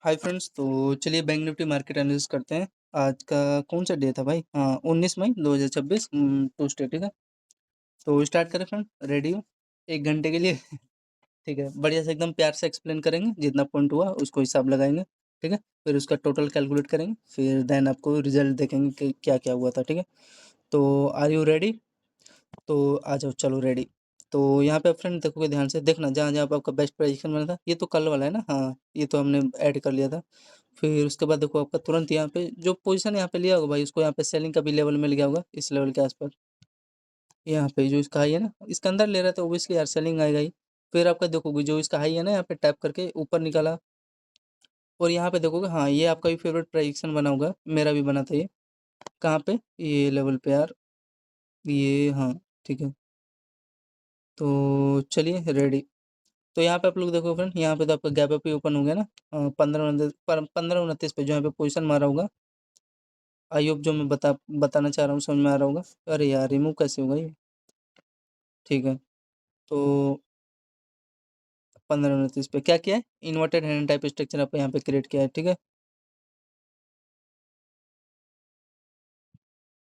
Hi friends, तो चलिए bank Nifty market analysis करते हैं। आज का कौन सा डे था भाई? हाँ, 19 मई 2026 ट्यूसडे, ठीक है। तो स्टार्ट करें फ्रेंड, रेडी हो 1 घंटे के लिए? ठीक है, बढ़िया से एकदम प्यार से एक्सप्लेन करेंगे, जितना पॉइंट हुआ उसको हिसाब लगाएंगे, ठीक है। फिर उसका टोटल कैलकुलेट करेंगे, फिर देन आपको रिजल्ट देखेंगे कि क्या क्या हुआ था, ठीक है। तो आर यू रेडी? तो आ जाओ, चलो रेडी। तो यहाँ पे फ्रेंड देखोगे, ध्यान से देखना, जहाँ जहाँ पे आपका बेस्ट पोजीशन बना था, ये तो कल वाला है ना, हाँ ये तो हमने ऐड कर लिया था। फिर उसके बाद देखो आपका तुरंत यहाँ पे जो पोजीशन यहाँ पे लिया होगा भाई, उसको यहाँ पे सेलिंग का भी लेवल मिल गया होगा, इस लेवल के आसपास। यहाँ पे जो इसका हाई है ना, इसके अंदर ले रहा था, ओबियसली यार सेलिंग आएगा ही। फिर आपका देखोगे जो इसका हाई है ना, यहाँ पे टैप करके ऊपर निकाला। और यहाँ पे देखोगे, हाँ ये आपका भी फेवरेट प्राइजेक्शन बना होगा, मेरा भी बना था ये। कहाँ पे? ये लेवल पे यार, ये हाँ, ठीक है। तो चलिए रेडी। तो यहाँ पे आप लोग देखो फ्रेंड, यहाँ पे तो आपका गैप अप ही ओपन हो गया ना, 15-29 पे जो यहाँ पे पोजीशन मारा होगा। आई होप जो मैं बताना चाह रहा हूँ समझ में आ रहा होगा। अरे यार, रिमूव कैसे होगा ये? ठीक है। तो 15-29 पे क्या किया है? इन्वर्टेड हैंड टाइप स्ट्रक्चर आप यहाँ पे क्रिएट किया है, ठीक है।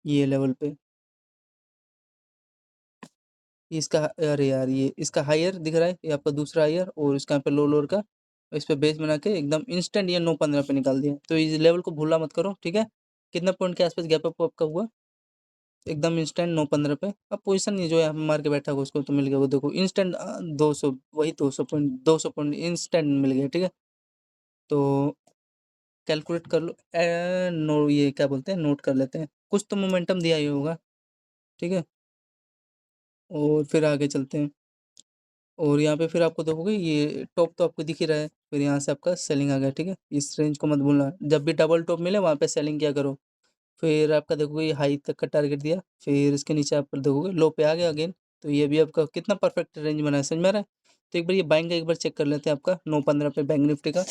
ये लेवल पे इसका, अरे यार ये इसका हायर दिख रहा है, ये आपका दूसरा हायर, और इसका यहाँ पे लो लोअर का इस पे बेस बना के एकदम इंस्टेंट ये 9-15 पे निकाल दिया। तो इस लेवल को भूलना मत करो, ठीक है। कितना पॉइंट के आसपास गैप अप आपका हुआ? एकदम इंस्टेंट 9-15 पे। अब पोजीशन ये जो यहाँ पे मार के बैठा होगा उसको तो मिल गया, वो देखो इंस्टेंट 200, वही 200 पॉइंट इंस्टेंट मिल गया, ठीक है। तो कैलकुलेट कर लो, नो ये क्या बोलते हैं, नोट कर लेते हैं, कुछ तो मोमेंटम दिया ही होगा, ठीक है। और फिर आगे चलते हैं। और यहाँ पे फिर आपको देखोगे ये टॉप तो आपको दिख ही रहा है, फिर यहाँ से आपका सेलिंग आ गया, ठीक है। इस रेंज को मत भूलना, जब भी डबल टॉप मिले वहाँ पे सेलिंग किया करो। फिर आपका देखोगे ये हाई तक का टारगेट दिया, फिर इसके नीचे आप देखोगे लो पे आ गया अगेन। तो ये भी आपका कितना परफेक्ट रेंज बना है, समझ में आ रहा है। तो एक बार ये बाइंग का एक बार चेक कर लेते हैं, आपका 9-15 पे बैंक निफ्टी का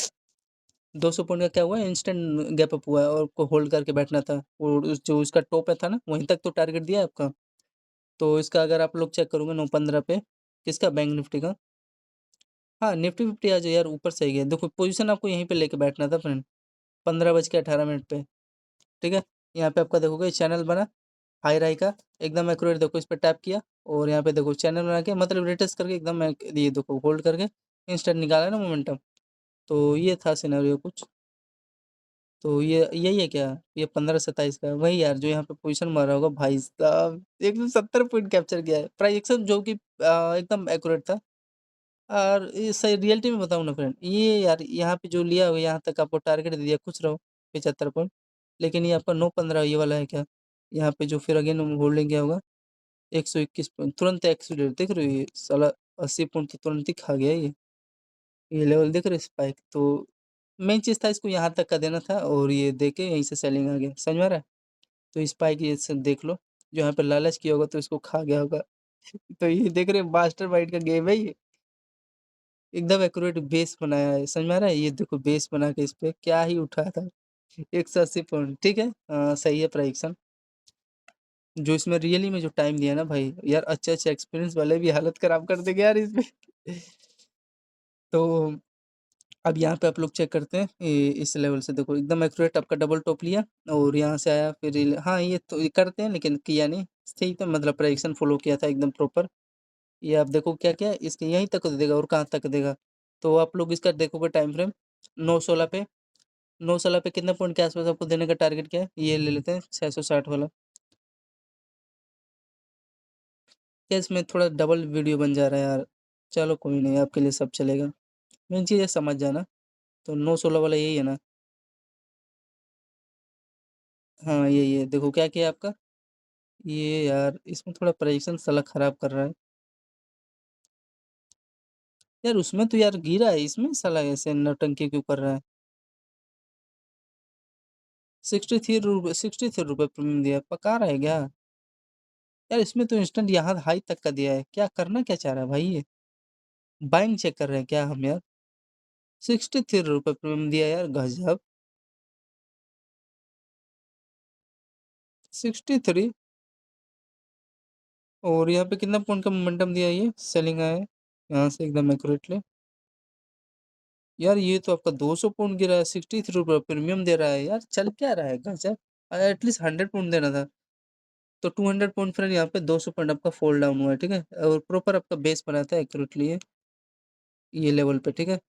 200 पॉइंट का क्या हुआ है, इंस्टेंट गैप अप हुआ है, और आपको होल्ड करके बैठना था, और जो इसका टॉप है था ना, वहीं तक तो टारगेट दिया है आपका। तो इसका अगर आप लोग चेक करोगे 9-15 पे, किसका, बैंक निफ्टी का। हाँ, निफ्टी फिफ्टी आ जाओ यार, ऊपर से ही है, देखो पोजीशन आपको यहीं पे लेके बैठना था फ्रेंड, 15:18 पे, ठीक है। यहाँ पे आपका देखोगे चैनल बना हाई राई का, एकदम एक्यूरेट, देखो इस पे टैप किया, और यहाँ पे देखो चैनल बना के, मतलब रिटेस्ट करके एकदम ये देखो होल्ड करके इंस्टेंट निकाला ना मोमेंटम। तो ये था सिनेरियो कुछ। तो ये यही है क्या? ये 15-27 का है। वही यार जो यहाँ पे पोजीशन मारा होगा भाई साहब, 170 पॉइंट कैप्चर किया है, प्राइजेक्शन जो कि एकदम एक्यूरेट था। और ये सही रियलिटी में बताऊँ ना फ्रेंड, ये यार यहाँ पे जो लिया हुआ, यहाँ तक आपको टारगेट दिया, खुश रहो, 75 पॉइंट। लेकिन ये आपका 9-15 ये वाला है क्या? यहाँ पे जो फिर अगेन होल्डिंग गया होगा, 121 पॉइंट तुरंत एक्सीडेंट, देख रहे हो ये साला, 80 पॉइंट तो तुरंत ही खा गया ये लेवल देख रहे हो, स्पाइक। तो मेन चीज़ था इसको यहाँ तक का देना था, और ये दे के यहीं से सेलिंग आ गया, समझ में आ रहा है। तो स्पाइक ये सब देख लो, जो यहाँ पे लालच किया होगा तो इसको खा गया होगा। तो ये देख रहे हो, मास्टर माइंड का गेम है ये, एकदम एक्यूरेट बेस बनाया है, समझ में आ रहा है। ये देखो बेस बना के इस पे क्या ही उठा था, 180 पॉइंट, ठीक है। सही है प्राइक्सन। जो इसमें रियली में जो टाइम दिया ना भाई यार, अच्छे अच्छे एक्सपीरियंस वाले भी हालत खराब कर देंगे यार इसमें। तो अब यहाँ पे आप लोग चेक करते हैं, इस लेवल से देखो एकदम एक्यूरेट आपका डबल टॉप लिया, और यहाँ से आया, फिर हाँ ये तो ये करते हैं लेकिन किया नहीं, सही तो मतलब प्राइक्सन फॉलो किया था एकदम प्रॉपर। ये आप देखो क्या क्या है, इसके यहीं तक देगा, और कहाँ तक देगा। तो आप लोग इसका देखोगे टाइम फ्रेम 9-16 पे, 9-16 पे कितने पॉइंट के आसपास आपको देने का टारगेट क्या है, ये ले लेते हैं 660 वाला। क्या इसमें थोड़ा डबल वीडियो बन जा रहा है यार? चलो कोई नहीं, आपके लिए सब चलेगा, मेन चीज़ है समझ जाना। तो 9-16 वाला यही है ना? हाँ यही है, देखो क्या किया आपका, ये यार इसमें थोड़ा प्रेडिक्शन साला खराब कर रहा है यार। उसमें तो यार गिरा है, इसमें साला ऐसे नौटंकी क्यों कर रहा है? 63 रुपये प्रीमियम दिया, पका रहा है क्या यार? इसमें तो इंस्टेंट यहाँ हाई तक का दिया है, क्या करना क्या चाह रहा है भाई ये? बाइंग चेक कर रहे हैं क्या हम यार? 63 रुपये प्रीमियम दिया यार, गजब। 63। और यहाँ पे कितना पॉइंट का मोमेंटम दिया है, ये सेलिंग आया है यहाँ से एकदम एक्यूरेटली। यार ये तो आपका 200 पॉइंट गिरा है, 63 रुपये प्रीमियम दे रहा है यार, चल क्या रहा है गजब। एटलीस्ट 100 पॉइंट देना था। तो 200 पॉइंट फ्रेंड, यहाँ पे 200 पॉइंट आपका फॉल डाउन हुआ है, ठीक है, और प्रॉपर आपका बेस बनाता है एक्यूरेटली ये लेवल पे, ठीक है।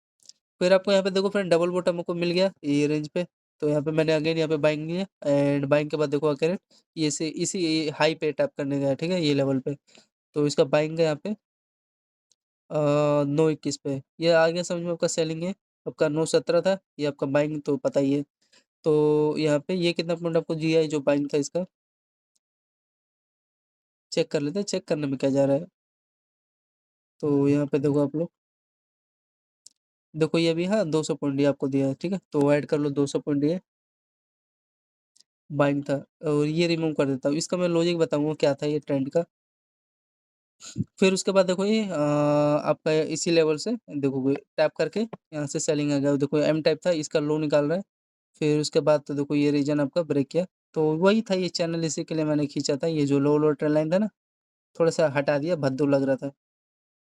फिर आपको यहाँ पे देखो फ्रेंड डबल बॉटम को मिल गया ये रेंज पे। तो यहाँ पे मैंने अगेन यहाँ पे बाइंग लिया, एंड बाइंग के बाद देखो अकेले ये से इसी हाई पे टैप करने गया, ठीक है, ये लेवल पे। तो इसका बाइंग है यहाँ पे 9:21 पे, ये आ गया समझ में आपका सेलिंग है। आपका 9:17 था, ये आपका बाइंग तो पता ही है। तो यहाँ पे ये कितना पॉइंट आपको जी आई जो बाइंग था इसका, चेक कर लेते हैं, चेक करने में क्या जा रहा है। तो यहाँ पे देखो आप लोग, देखो ये भी, हाँ 200 पॉइंट ये आपको दिया है, ठीक है, तो ऐड कर लो 200 पॉइंट ये बाइंग था। और ये रिमूव कर देता हूँ, इसका मैं लॉजिक बताऊंगा क्या था ये ट्रेंड का। फिर उसके बाद देखो ये आपका इसी लेवल से देखोगे टैप करके यहाँ से सेलिंग आ गया, देखो एम टाइप था, इसका लो निकाल रहा है। फिर उसके बाद तो देखो ये रीजन आपका ब्रेक किया। तो वही था ये चैनल, इसी के लिए मैंने खींचा था, ये जो लो लो ट्रेंड लाइन था ना, थोड़ा सा हटा दिया, भद्दू लग रहा था।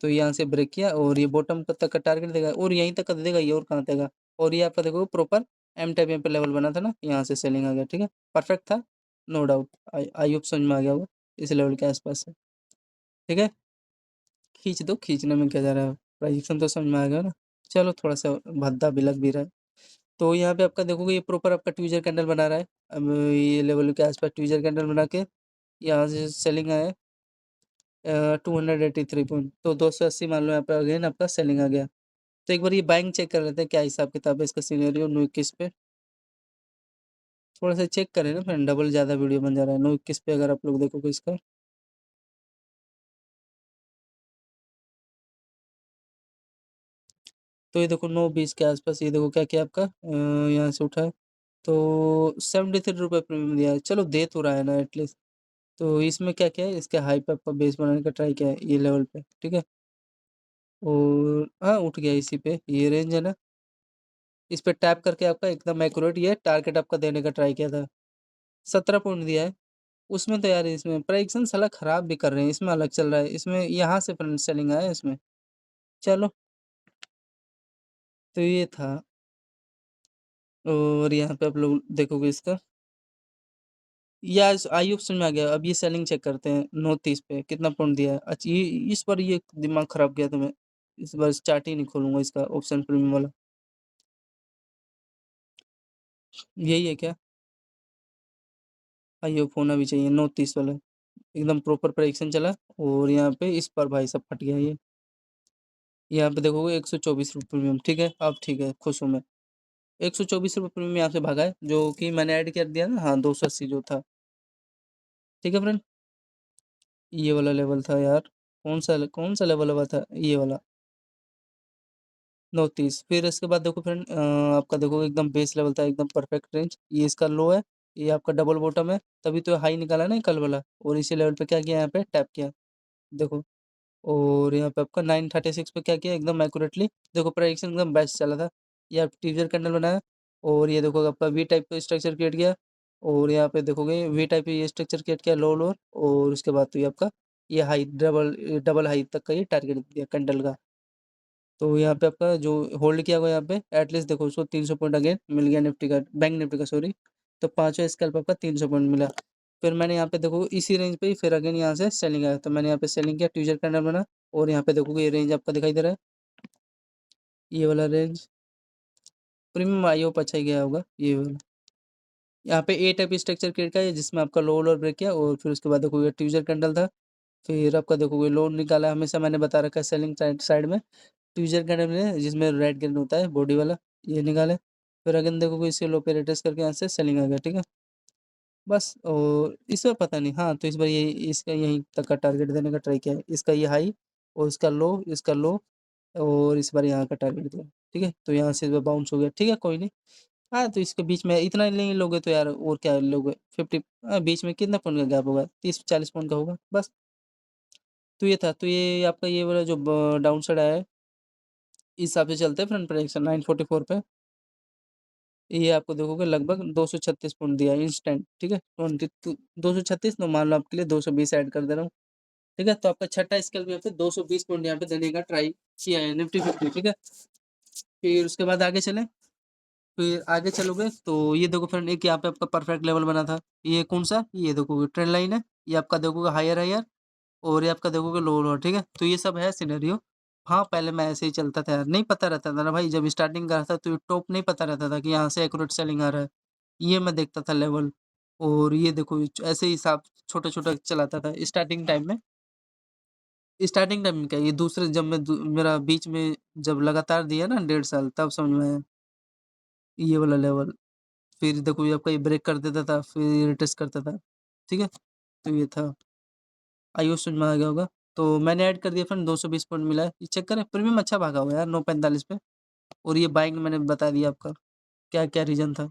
तो यहाँ से ब्रेक किया और ये बॉटम तक का टारगेट देगा, और यहीं तक का देगा ये, और कहाँ देगा। और ये आपका देखो प्रॉपर एम टाइप यहाँ पे लेवल बना था ना, यहाँ से सेलिंग आ गया, ठीक है, परफेक्ट था, नो डाउट। आई होप समझ में आ गया होगा, इस लेवल के आसपास है, ठीक है। खींच दो, खींचने में क्या जा रहा है, प्राइजेक्शन तो समझ में आ गया ना। चलो थोड़ा सा भद्दा भी लग भी रहा है। तो यहाँ पे आपका देखोगे ये प्रॉपर आपका ट्विजर कैंडल बना रहा है। अब ये लेवल के आसपास ट्विजर कैंडल बना के यहाँ से सेलिंग आया 283 पॉइंट, तो 280 मान लो यहाँ पे अगेन आपका सेलिंग आ गया। तो एक बार ये बाइंग चेक कर लेते हैं क्या हिसाब किताब है इसका सिनेरियो 9:21 पे। थोड़ा सा चेक करें ना फ्रेंड, डबल ज़्यादा वीडियो बन जा रहा है 9:21 पे, अगर आप लोग देखोगे इसका। तो ये देखो 9:20 के आसपास, ये देखो क्या क्या आपका यहाँ से उठा है। तो 73 रुपये प्रीमियम दिया है, चलो दे तो रहा है ना एटलीस्ट। तो इसमें क्या क्या है, इसके हाई पे आपका बेस बनाने का ट्राई किया है ये लेवल पे, ठीक है। और हाँ उठ गया इसी पे, ये रेंज है ना, इस पे टैप करके आपका एकदम एक्यूरेट ये टारगेट आपका देने का ट्राई किया था। 17 पॉइंट दिया है। उसमें तो यार इसमें प्राइक्सन साला खराब भी कर रहे हैं, इसमें अलग चल रहा है, इसमें यहाँ से फ्रंट सेलिंग आया है इसमें। चलो, तो ये था। और यहाँ पे आप लोग देखोगे इसका, या आयुब समझ में आ गया। अब ये सेलिंग चेक करते हैं 9:30 पे कितना पॉइंट दिया है। अच्छा ये इस बार ये दिमाग खराब किया तुम्हें, इस बार चार्ट ही नहीं खोलूंगा इसका ऑप्शन प्रीमियम वाला। यही है क्या, आयुब होना भी चाहिए 9:30 वाला, एकदम प्रॉपर प्रेडिक्शन चला। और यहाँ पे इस पर भाई सब फट गया ये। यहाँ पे देखोगे 124 रुपये प्रीमियम, ठीक है, अब ठीक है, खुश हूँ मैं। 124 रुपये प्रीमियम यहाँ से भागा है, जो कि मैंने ऐड कर दिया ना, हाँ 280 जो था, ठीक है फ्रेंड। ये वाला लेवल था यार, कौन सा लेवल हुआ था ये वाला, 9:30। फिर इसके बाद देखो फ्रेंड आपका देखो एकदम बेस लेवल था, एकदम परफेक्ट रेंज, ये इसका लो है, ये आपका डबल बॉटम है, तभी तो हाई निकाला ना कल वाला। और इसी लेवल पे क्या किया, यहाँ पे टैप किया, देखो। और यहाँ पे आपका 9:36 पे क्या किया, एकदम एक्यूरेटली, देखो प्राइसिंग एकदम बेस्ट चला था। ये आप टीजर कैंडल बनाया, और ये देखो आपका वी टाइप का स्ट्रक्चर क्रिएट किया। और यहाँ पे देखोगे वी टाइप ये स्ट्रक्चर क्रिएट किया, लो लोअर, और उसके बाद तो ये आपका ये हाई डबल डबल हाई तक का ये टारगेट दिया कैंडल का। तो यहाँ पे आपका जो होल्ड किया हुआ यहाँ पे एटलीस्ट देखो उसको 300 पॉइंट अगेन मिल गया निफ्टी का, बैंक निफ्टी का सॉरी। तो पाँचों स्कैल्प आपका 300 पॉइंट मिला। फिर मैंने यहाँ पे देखो इसी रेंज पे ही फिर अगेन यहाँ से सेलिंग आया, तो मैंने यहाँ पे सेलिंग किया, ट्यूजर कैंडल बना। और यहाँ पे देखोगे ये रेंज आपका दिखाई दे रहा है, ये वाला रेंज प्रीमियम आई होप अच्छा ही गया होगा ये वाला। यहाँ पे ए टाइप स्ट्रक्चर क्रिएट किया है, जिसमें आपका लो और ब्रेक किया, और फिर उसके बाद देखोगे ट्यूजर कैंडल था। फिर आपका देखोगे लोन निकाला, हमेशा मैंने बता रखा है सेलिंग साइड में ट्यूजर कैंडल में, जिसमें रेड ग्रीन होता है बॉडी वाला, ये निकाले। फिर अगेन देखोगे इसे लो पे रिट्रेस करके यहाँ से सेलिंग आ गया, ठीक है, बस। और इस बार पता नहीं, हाँ तो इस बार ये इसका यहीं तक का टारगेट देने का ट्राई किया है, इसका ये हाई और इसका लो, और इस बार यहाँ का टारगेट दिया, ठीक है। तो यहाँ से इस बार बाउंस हो गया, ठीक है, कोई नहीं। हाँ तो इसके बीच में इतना नहीं लोगे तो यार और क्या लोगे, 50, बीच में कितना पॉइंट का गैप होगा, 30-40 पॉइंट का होगा बस। तो ये था, तो ये आपका ये वाला जो डाउन साइड आया है, इस हिसाब से चलते हैं फ्रंट प्रेडिक्शन 944 पे। ये आपको देखोगे लगभग 236 पॉइंट दिया है इंस्टेंट, ठीक है, 236, तो मान लो आपके लिए 220 ऐड कर दे रहा हूँ, ठीक है। तो आपका छठा स्केल भी यहाँ पे 220 पॉइंट यहाँ पे देने का ट्राई किया है निफ्टी 50, ठीक है। फिर उसके बाद आगे चलें, फिर आगे चलोगे तो ये देखो फ्रेंड, एक यहाँ पे आपका परफेक्ट लेवल बना था। ये कौन-सा? ये देखो ट्रेंड लाइन है, ये आपका देखोगे हायर हायर और ये आपका देखोगे लो लो, ठीक है? तो ये सब है सिनेरियो। हाँ, पहले मैं ऐसे ही चलता था यार, नहीं पता रहता था ना भाई, जब स्टार्टिंग कर रहा था तो टॉप नहीं पता रहता था कि यहाँ से एक्यूरेट सेलिंग आ रहा है। ये मैं देखता था लेवल, और ये देखो ऐसे ही हिसाब छोटा-छोटा चलाता था स्टार्टिंग टाइम में। स्टार्टिंग टाइम में क्या, ये दूसरे जब मैं मेरा बीच में जब लगातार दिया ना 1.5 साल, तब समझ में आया ये वाला लेवल। फिर देखो ये आपका ये ब्रेक कर देता था, फिर रिटेस्ट करता था, ठीक है? तो ये था, आई होप समझ में आ गया होगा। तो मैंने ऐड कर दिया फ्रेंड, 220 पॉइंट मिला है। ये चेक करें, प्रीमियम अच्छा भागा हुआ है यार 9.45 पे। और ये बाइंग मैंने बता दिया आपका, क्या-क्या रीज़न था।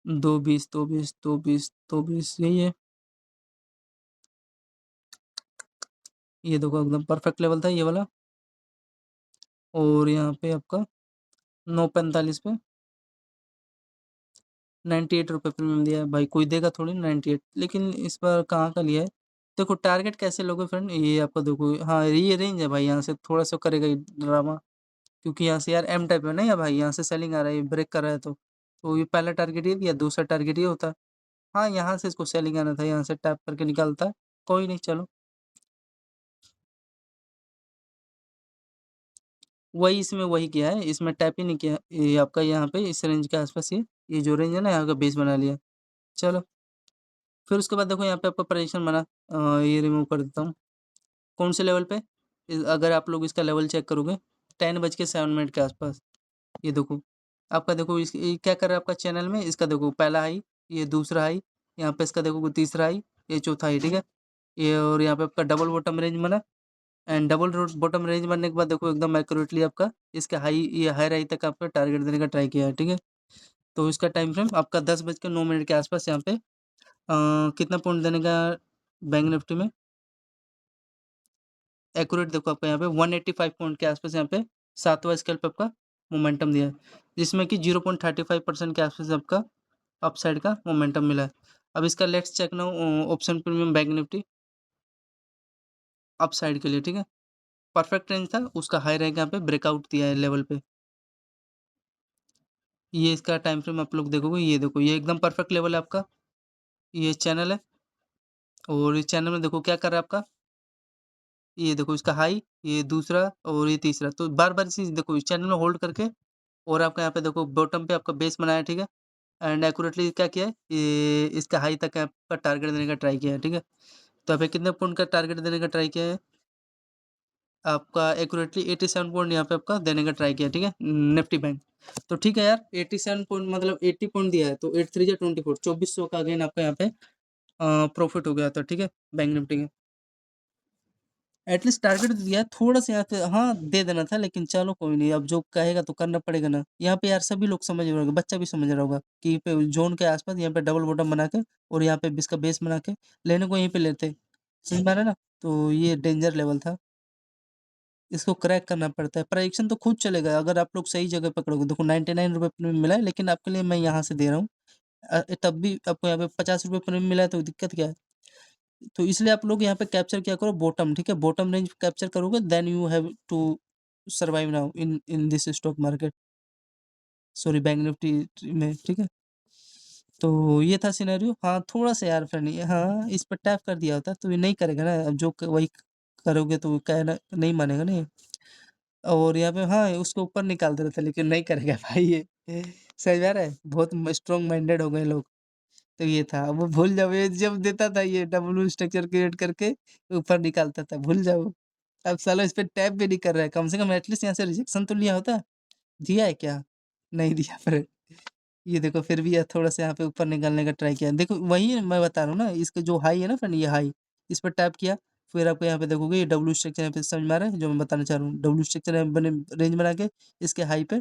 2.20, 2.20, 2.20, 2.20 यही है। ये देखो एकदम परफेक्ट लेवल था ये वाला। और यहाँ पे आपका 9.45 पे 98 रुपए प्रीमियम दिया है। भाई कोई देगा थोड़ी 98, लेकिन इस बार कहाँ का लिया है? देखो टारगेट कैसे लोगे फ्रेंड, ये आपका देखो, हाँ, ये रेंज है भाई, यहाँ से थोड़ा-सा करेगा ये ड्रामा। क्योंकि यहाँ से यार एम टाइप है ना या भाई, यहाँ से सेलिंग आ रहा है, ये ब्रेक कर रहा है तो ये पहला टारगेट ये दिया, दूसरा टारगेट ये होता। हाँ, यहाँ से इसको सेलिंग आना था, यहाँ से टैप करके निकालता। कोई नहीं, चलो। वही इसमें वही किया है, इसमें टैप ही नहीं किया। ये आपका यहाँ पे इस रेंज के आस-पास ये जो रेंज है ना, यहाँ का बेस बना लिया। चलो, फिर उसके बाद देखो यहाँ पे आपका प्रेडिक्शन बना, ये रिमूव कर देता हूँ। कौन से लेवल पे? अगर आप लोग इसका लेवल चेक करोगे, 10 बज के 7 मिनट के आसपास। ये देखो, आपका देखो ये क्या कर रहा है आपका चैनल में, इसका देखो पहला हाई, ये दूसरा हाई, यहाँ पे इसका देखो तीसरा हाई, ये चौथा हाई, ठीक है? ये और यहाँ पे आपका डबल बॉटम रेंज बना, एंड डबल बॉटम रेंज बनने के बाद देखो एकदम एक्यूरेटली आपका इसका हाई, ये हायर हाई तक आपका टारगेट देने का ट्राई किया है, ठीक है? तो इसका टाइम फ्रेम आपका 10 बज के 9 मिनट के आसपास यहाँ पे कितना पॉइंट देने का बैंक निफ्टी में, एक्यूरेट देखो आपका यहाँ पे 185 पॉइंट के आसपास यहाँ पे 7वाँ स्केल पे आपका मोमेंटम दिया है, जिसमें कि 0.35% के आसपास आपका अपसाइड का मोमेंटम मिला है। अब इसका let's check now option premium bank Nifty upside के लिए, ठीक है? परफेक्ट रेंज था, उसका हाई रैंक यहाँ पे ब्रेकआउट दिया है लेवल पे। ये इसका टाइम फ्रेम आप लोग देखोगे, ये देखो ये एकदम परफेक्ट लेवल है आपका, ये चैनल है। और इस चैनल में देखो क्या कर रहा है आपका, ये देखो इसका हाई, ये दूसरा और ये तीसरा, तो बार-बार इसी देखो इस चैनल में होल्ड करके, और आपका यहाँ पे देखो बॉटम पे आपका बेस बनाया है, ठीक है? एंड एक्यूरेटली क्या किया है, ये इसका हाई तक आपका टारगेट देने का ट्राई किया है, ठीक है? तो यहाँ पे कितने पॉइंट का टारगेट देने का ट्राई किया है? आपका एक्यूरेटली 87 पॉइंट यहाँ पे आपका देने का ट्राई किया, ठीक है? Nifty bank. तो ठीक है यार, 87 पॉइंट मतलब 80 पॉइंट दिया है, तो 8 3 जा 24, 2400 का अगेन आपका यहाँ पे प्रॉफिट हो गया था, ठीक है? बैंक निफ्टी के। एटलीस्ट टारगेट तो दिया है, थोड़ा-सा यहाँ पे हाँ, दे देना था, लेकिन चलो कोई नहीं, अब जो कहेगा तो करना पड़ेगा ना। यहाँ पे यार सभी लोग समझ रहे होंगे, बच्चा भी समझ रहा होगा कि पे ज़ोन के आस-पास यहाँ पे डबल बॉटम बना के और यहाँ पे इसका बेस बना के लेने को यहीं पे लेते। समझ में आ रहा है ना? तो ये डेंजर लेवल था। इसको क्रैक करना पड़ता है। प्राइजेशन तो खुद चलेगा अगर आप लोग सही जगह पकड़ोगे। देखो ₹99 में मिला है, लेकिन आपके लिए मैं यहाँ से दे रहा हूँ। तब भी आपको यहाँ पे ₹50 में मिला है, तो दिक्कत क्या है? तो इसलिए आप लोग यहाँ पे कैप्चर क्या करो बॉटम, ठीक है? बॉटम रेंज कैप्चर करोगे, then you have to survive now in in this stock market, sorry bank Nifty में, ठीक है? तो ये था सिनेरियो। हाँ, थोड़ा-सा यार फ्रेंड, ये हाँ, इस पे टैप कर दिया होता तो ये नहीं करेगा ना, अब जो वही करोगे तो कहना नहीं मानेगा ना ये। और यहाँ पे हाँ, उसको ऊपर निकाल दे रहा था, लेकिन नहीं करेगा भाई ये। समझ में आ रहा है? बहुत स्ट्रॉन्ग माइंडेड हो गए लोग। तो ये था, वो भूल जाओ, ये जब देता था ये डब्लू स्ट्रक्चर क्रिएट करके ऊपर निकालता था, भूल जाओ। अब साला इस पे टैप भी नहीं कर रहा है, कम से कम एटलीस्ट यहाँ से रिजेक्शन तो लिया होता। दिया है क्या? नहीं दिया फिर। ये देखो फिर भी ये थोड़ा-सा यहाँ पे ऊपर निकालने का ट्राई किया। देखो वही मैं बता रहा हूँ ना, इसका जो हाई है ना फ्रेंड, ये हाई, इस पे टैप किया, फिर आपको यहाँ पे देखोगे ये डब्लू स्ट्रक्चर यहाँ पे समझ में आ रहा है, जो मैं बताना चाह रहा हूँ। डब्लू स्ट्रक्चर यहाँ बने रेंज बना के इसके हाई पे,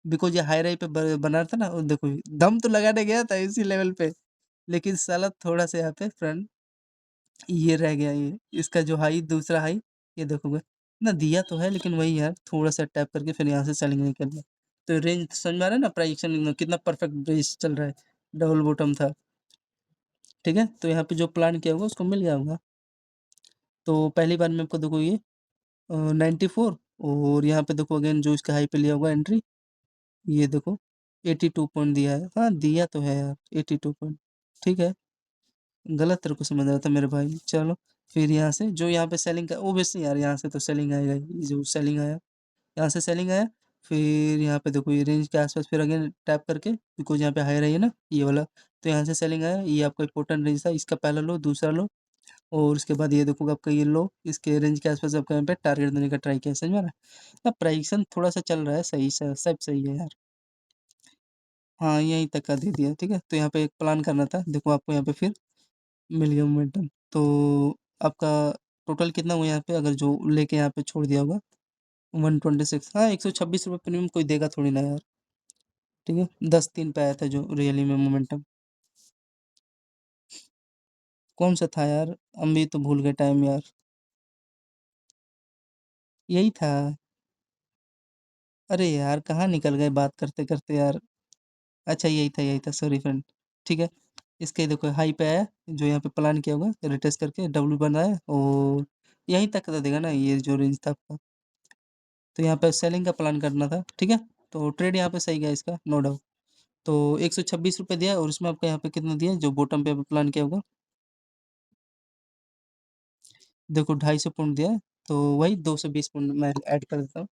बिकॉज़ ये हाई पे बना रहा था ना, और देखो दम तो लगाने गया था इसी लेवल पे, लेकिन साला थोड़ा-सा यहाँ पे फ्रेंड ये रह गया, ये इसका जो हाई, दूसरा हाई, ये देखोगे ना, दिया तो है, लेकिन वही यार थोड़ा-सा टैप करके फिर यहाँ से सेलिंग नहीं करना। तो रेंज समझ में आ रहा है ना, प्राइस कितना परफेक्ट बेस चल रहा है, डबल बॉटम था, ठीक है? तो यहाँ पे जो प्लान किया होगा उसको मिल गया होगा। तो पहली बार में आपको देखो ये 94 और यहाँ पे देखो अगेन जो इसका हाई पे लिया होगा एंट्री, ये देखो 82 पॉइंट दिया है। हाँ, दिया तो है यार 82 पॉइंट, ठीक है। गलत तेरे को समझ रहा था मेरे भाई। चलो, फिर यहाँ से जो यहाँ पे सेलिंग का ओब्वियसली यार यहाँ से तो सेलिंग आएगा ही, ये जो सेलिंग आया, यहाँ से सेलिंग आया। फिर यहाँ पे देखो ये रेंज के आसपास फिर अगेन टैप करके, बिकॉज यहाँ पे हाई रही है ना ये वाला, तो यहाँ से सेलिंग आया। ये आपका इंपॉर्टेंट रेंज था, इसका पहला लो, दूसरा लो, और उसके बाद ये देखो आपका ये लो, इसके रेंज के आसपास आपका यहाँ पे टारगेट देने का ट्राई किया, समझ में आ रहा है ना। प्राइसिंग थोड़ा सा चल रहा है सही से, सब सही है यार। हाँ, यहीं तक का दे दिया, ठीक है। तो यहाँ पे एक प्लान करना था, देखो आपको यहाँ पे फिर मिल गया मोमेंटम। तो आपका टोटल कितना हुआ यहाँ पे, अगर जो लेके यहाँ पे छोड़ दिया होगा 126, हाँ 126 रुपये प्रीमियम कोई देगा थोड़ी ना यार, ठीक है। 10-3 पे आया था जो रियली में मोमेंटम। कौन सा था यार, हम भी तो भूल गए टाइम यार। यही था। अरे यार कहाँ निकल गए बात करते करते यार। अच्छा यही था सॉरी फ्रेंड, ठीक है। इसके देखो हाई पे आया, जो यहाँ पे प्लान किया होगा रिटेस्ट करके डब्ल्यू बन रहा है, और यहीं तक का देगा ना ये जो रेंज था आपका। तो यहाँ पे सेलिंग का प्लान करना था, ठीक है। तो ट्रेड यहाँ पे सही गया इसका, नो डाउट। तो 126 रुपये दिया, और उसमें आपका यहाँ पे कितना दिया जो बॉटम पे प्लान किया होगा, देखो 250 पॉइंट दिया है। तो वही 220 पॉइंट मैं ऐड कर देता हूँ,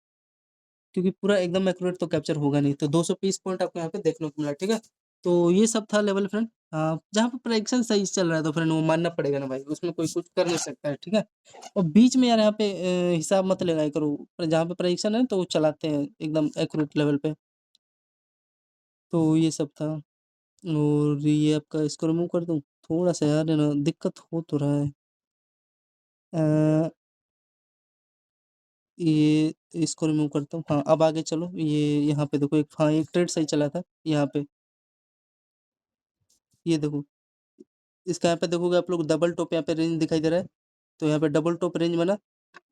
क्योंकि पूरा एकदम एक्यूरेट तो कैप्चर होगा नहीं। तो 220 पॉइंट आपको यहाँ पे देखने को मिला, ठीक है। तो ये सब था लेवल फ्रेंड। जहाँ पे प्रेडिक्शन सही चल रहा है तो फ्रेंड वो मानना पड़ेगा ना भाई, उसमें कोई कुछ कर नहीं सकता है, ठीक है। और बीच में यार यहाँ पे हिसाब मत लगाया करो, पर जहाँ पे प्रेडिक्शन है तो वो चलाते हैं एकदम एक्यूरेट लेवल पे। तो ये सब था। और ये आपका इसको रिमूव कर दूँ, थोड़ा सा यार है ना दिक्कत हो तो रहा है। अ, ये इसको रिमूव करता हूँ। हाँ, अब आगे चलो, ये यहाँ पे देखो एक, हाँ एक ट्रेड सही चला था यहाँ पे, ये देखो। इसका यहाँ पे देखोगे आप लोग डबल टॉप यहाँ पे रेंज दिखाई दे रहा है, तो यहाँ पे डबल टॉप रेंज बना।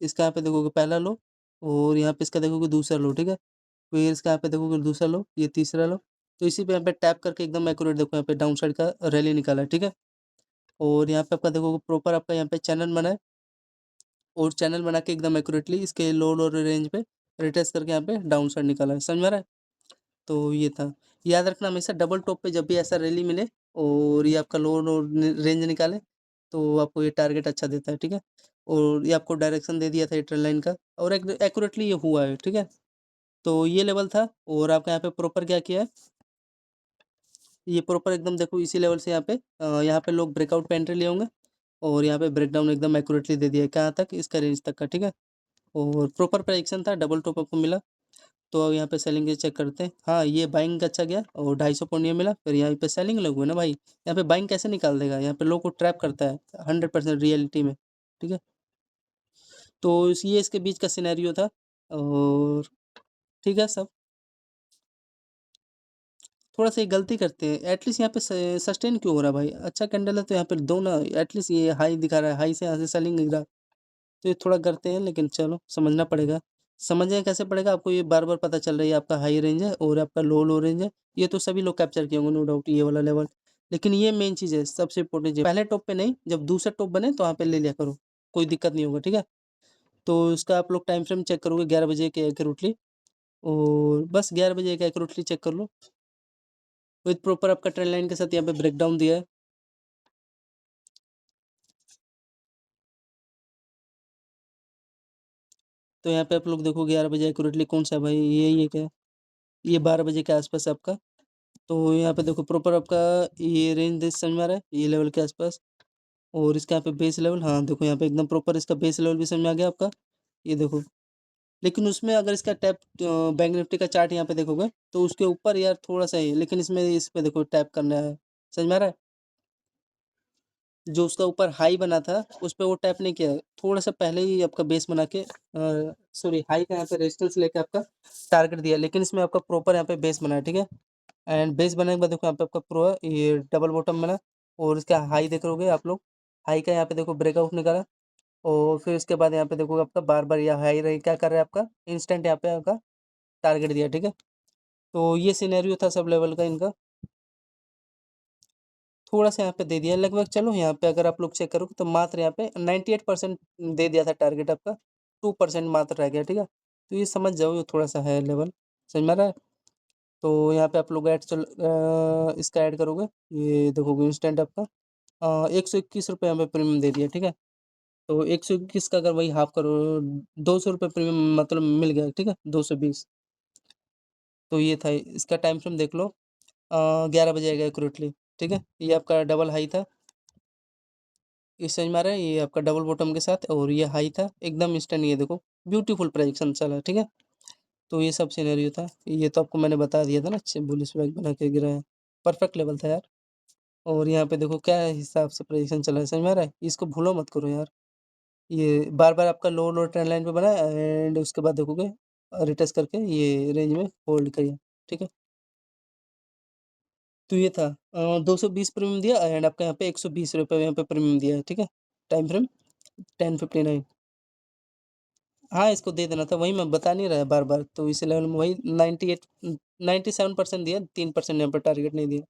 इसका यहाँ पे देखोगे पहला लो, और यहाँ पे इसका देखोगे दूसरा लो, ठीक है। फिर इसका यहाँ पे देखोगे दूसरा लो, ये तीसरा लो। तो इसी पे यहाँ पे टैप करके एकदम एक्यूरेट देखो यहाँ पे डाउन साइड का रैली निकाला है, ठीक है। और यहाँ पे आपका देखोगे प्रॉपर आपका यहाँ पे चैनल बना है, और चैनल बना के एकदम एक्यूरेटली इसके लो लो रेंज पे रिटेस्ट करके यहाँ पे डाउन साइड निकाला है, समझ में आ रहा है। तो ये था। याद रखना हमेशा डबल टॉप पे जब भी ऐसा रैली मिले और ये आपका लो लो रेंज निकाले, तो आपको ये टारगेट अच्छा देता है, ठीक है। और ये आपको डायरेक्शन दे दिया था ये ट्रेंड लाइन का, और एक्यूरेटली ये हुआ है, ठीक है। तो ये लेवल था, और आपका यहाँ पे प्रॉपर क्या किया है, ये प्रॉपर एकदम देखो इसी लेवल से यहाँ पे लोग ब्रेकआउट पे एंट्री लिए होंगे, और यहाँ पे ब्रेकडाउन एकदम एक्यूरेटली दे दिया है, कहाँ तक, इसका रेंज तक का, ठीक है। और प्रॉपर प्राइक्शन था, डबल टॉप आपको मिला। तो अब यहाँ पे सेलिंग के चेक करते हैं। हाँ, ये बाइंग अच्छा गया, और 250 पॉइंट ये मिला। फिर यहाँ पे सेलिंग लगे हुए ना भाई, यहाँ पे बाइंग कैसे निकाल देगा, यहाँ पे लोग को ट्रैप करता है 100% रियलिटी में, ठीक है। तो ये इसके बीच का सिनेरियो था, और ठीक है सब। थोड़ा सा ये गलती करते हैं, एटलीस्ट यहाँ पे सस्टेन क्यों हो रहा है भाई, अच्छा कैंडल है तो यहाँ पे दो ना, एटलीस्ट ये हाई दिखा रहा है, हाई से यहाँ से सेलिंग दिख रहा है। तो ये थोड़ा करते हैं, लेकिन चलो समझना पड़ेगा। समझें कैसे पड़ेगा आपको, ये बार बार पता चल रहा है, ये आपका हाई रेंज है और आपका लो लो रेंज है। ये तो सभी लोग कैप्चर किए होंगे नो डाउट ये वाला लेवल, लेकिन ये मेन चीज़ है, सबसे इंपॉर्टेंट चीज़, पहले टॉप पे नहीं, जब दूसरा टॉप बने तो वहाँ पे ले लिया करो, कोई दिक्कत नहीं होगा, ठीक है। तो उसका आप लोग टाइम फ्रेम चेक करोगे 11 बजे के एक्यूरेटली, और बस 11 बजे का एक्यूरेटली चेक कर लो, विथ प्रॉपर आपका ट्रेंड लाइन के साथ यहाँ पे ब्रेकडाउन दिया है। तो यहाँ पे आप लोग देखो 11 बजे एक्यूरेटली कौन सा है भाई, यही है क्या, ये 12 बजे के आसपास आपका। तो यहाँ पे देखो प्रॉपर आपका ये रेंज दे समझ में आ रहा है, ये लेवल के आसपास। और इसका यहाँ पे बेस लेवल, हाँ देखो यहाँ पे एकदम प्रॉपर इसका बेस लेवल भी समझ में आ गया आपका, ये देखो। लेकिन उसमें अगर इसका टैप बैंक निफ्टी का चार्ट यहाँ पे देखोगे, तो उसके ऊपर यार थोड़ा सा ही है, लेकिन इसमें इस पे देखो टैप करना है, समझ में आ रहा है। जो उसका ऊपर हाई बना था उस पे वो टैप नहीं किया है, थोड़ा सा पहले ही आपका बेस बना के, सॉरी हाई का यहाँ पे रेजिस्टेंस लेके आपका टारगेट दिया, लेकिन इसमें आपका प्रॉपर यहाँ पे बेस बना है, ठीक है। एंड बेस बनाने के बाद देखो यहाँ पे आपका प्रो है, ये डबल बॉटम बना, और इसका हाई देख लोगे आप लोग, हाई का यहाँ पे देखो ब्रेकआउट निकाला। और फिर इसके बाद यहाँ पे देखो आपका बार बार यह हाई रही क्या कर रहा है आपका, इंस्टेंट यहाँ पे आपका टारगेट दिया, ठीक है। तो ये सिनेरियो था सब लेवल का इनका, थोड़ा सा यहाँ पे दे दिया लगभग। चलो यहाँ पे अगर आप लोग चेक करोगे तो मात्र यहाँ पे 98% दे दिया था टारगेट आपका, 2% मात्र रह गया, ठीक है? तो ये समझ जाओ, ये थोड़ा-सा है लेवल, समझ में आ रहा है? तो यहाँ पे आप लोग इसका ऐड करोगे, ये देखोगे इंस्टेंट आपका ₹121 यहाँ पे प्रीमियम दे दिया, ठीक है? तो 121 का अगर वही हाफ करो, ₹200 प्रीमियम मतलब मिल गया, ठीक है? 220। तो ये था, इसका टाइम फ्रेम देख लो, 11 बजे आएगा एक्यूरेटली, ठीक है? ये आपका डबल हाई था, ये समझ में आ रहा है? ये आपका डबल बॉटम के साथ, और ये हाई था, एकदम इंस्टेंट, ये देखो ब्यूटीफुल प्रेडिक्शन चला, ठीक है? तो ये सब सिनेरियो था, ये तो आपको मैंने बता दिया था ना, अच्छे बुलिश बैक बना के गिरा है, परफेक्ट लेवल था यार। और यहाँ पे देखो क्या हिसाब से प्रेडिक्शन चला है, समझ में आ रहा है? इसको भूलो मत करो यार, ये बार-बार आपका लोअर ट्रेंड लाइन पे बना है, एंड उसके बाद देखोगे रिटेस्ट करके ये रेंज में होल्ड किया, ठीक है? तो ये था 220 प्रीमियम दिया, एंड आपका यहाँ पे ₹120 यहाँ पे प्रीमियम दिया है, ठीक है? Time frame 10:59। हाँ, इसको दे देना था, वही मैं बता नहीं रहा बार-बार, तो इस लेवल में वही 98 97% दिया, 3% यहाँ पे टारगेट नहीं दिया।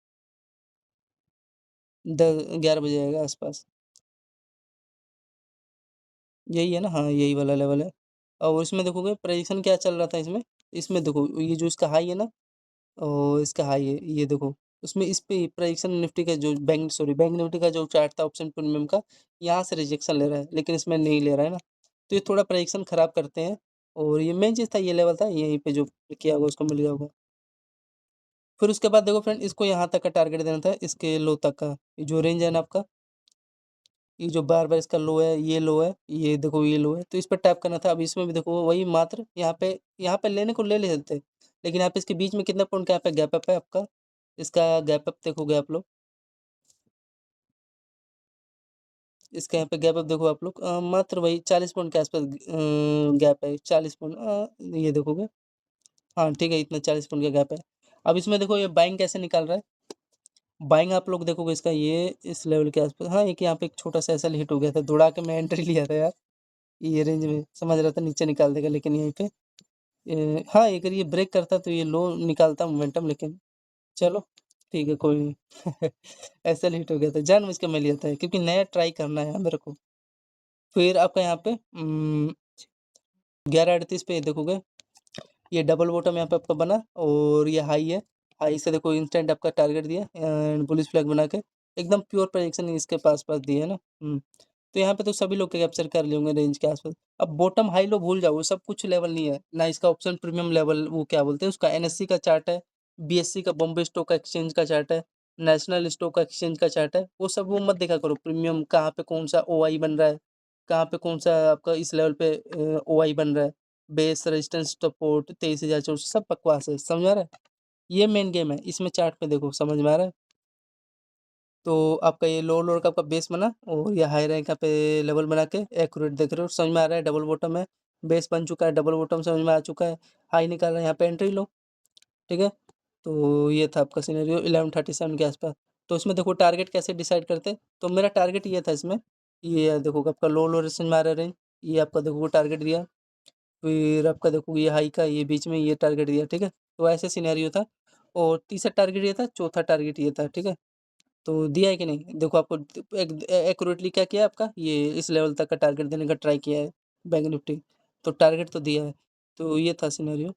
द 11 बजे आएगा आस-पास। यही है ना? हाँ, यही वाला लेवल है। और इसमें देखोगे प्रेडिक्शन क्या चल रहा था इसमें, इसमें देखो ये जो इसका हाई है ना, और इसका हाई है, ये देखो, उसमें इस पे प्रेडिक्शन निफ्टी का जो बैंक निफ्टी का जो चार्ट था ऑप्शन प्रीमियम का, यहाँ से रिजेक्शन ले रहा है, लेकिन इसमें नहीं ले रहा है ना, तो ये थोड़ा प्रेडिक्शन खराब करते हैं। और ये मेन चीज़ था, ये लेवल था, यहीं पे जो किया होगा उसको मिल गया होगा। फिर उसके बाद देखो फ्रेंड, इसको यहाँ तक का टारगेट देना था, इसके लो तक का, ये जो रेंज है ना आपका, ये जो बार-बार इसका लो है, ये लो है, ये देखो ये लो है, तो इस पे टैप करना था। अब इसमें भी देखो वही मात्र यहाँ पे लेने को ले लेते थे, लेकिन यहाँ पे इसके बीच में कितना पॉइंट का यहाँ पे गैप अप है आपका, इसका गैप अप देखोगे आप लोग, इसका यहाँ पे गैप अप देखो आप लोग, मात्र वही 40 पॉइंट के आसपास गैप है, 40 पॉइंट, ये देखोगे, हाँ ठीक है, इतना 40 पॉइंट का गैप है। अब इसमें देखो ये बाइंग कैसे निकाल रहा है, बाइंग आप लोग देखोगे इसका, ये इस लेवल के आसपास, हाँ एक यहाँ पे एक छोटा सा ऐसा हिट हो गया था, दौड़ा के मैं एंट्री लिया था यार, ये रेंज में समझ रहा था नीचे निकाल देगा, लेकिन यहीं पे हाँ, अगर ये ब्रेक करता तो ये लो निकालता मोमेंटम, लेकिन चलो ठीक है, कोई नहीं। ऐसा हिट हो गया था, जानबूझ के मैं लिया था, क्योंकि नया ट्राई करना है मेरे को। फिर आपका यहाँ पे 11:38 पे देखोगे, ये डबल बॉटम यहाँ पे आपका बना, और ये हाई है, हाई से देखो इंस्टेंट आपका टारगेट दिया, एंड बुलिश फ्लैग बना के एकदम प्योर प्रेडिक्शन इसके पास दी है ना। तो यहाँ पे तो सभी लोग कैप्चर कर लिए होंगे रेंज के आसपास। अब बॉटम हाई लो भूल जाओ, वो सब कुछ लेवल नहीं है ना, इसका ऑप्शन प्रीमियम लेवल, वो क्या बोलते हैं उसका, एनएससी का चार्ट है, बीएससी का बॉम्बे स्टॉक एक्सचेंज का चार्ट है, नेशनल स्टॉक एक्सचेंज का चार्ट है, वो सब वो मत देखा करो, प्रीमियम कहाँ पे कौन सा ओआई बन रहा है, कहाँ पे कौन सा आपका इस लेवल पे ओआई बन रहा है, बेस रेजिस्टेंस सपोर्ट 23,400, सब बकवास है, समझ आ रहा है? ये मेन गेम है, इसमें चार्ट पे देखो, समझ में आ रहा है? तो आपका ये लो लोअर का आपका बेस बना, और ये हाई रैंक यहाँ पे लेवल बना के एक्यूरेट देख रहे हो, समझ में आ रहा है? डबल बॉटम है, बेस बन चुका है, डबल बॉटम समझ में आ चुका है, हाई निकाल रहा है, यहाँ पे एंट्री लो, ठीक है? तो ये था आपका सिनेरियो 11:37 के आसपास। तो इसमें देखो टारगेट कैसे डिसाइड करते हैं, तो मेरा टारगेट ये था इसमें, ये देखो आपका लो लोअर समझ में आ रहा है रेंज, ये आपका देखो टारगेट दिया, फिर आपका देखो ये हाई का, ये बीच में ये टारगेट दिया, ठीक है? तो ऐसे सिनेरियो था, और तीसरा टारगेट ये था, चौथा टारगेट ये था, ठीक है? तो दिया है कि नहीं? देखो आपको एक एक्यूरेटली क्या किया है आपका, ये इस लेवल तक का टारगेट देने का ट्राई किया है बैंक निफ्टी, तो टारगेट तो दिया है। तो ये था सिनेरियो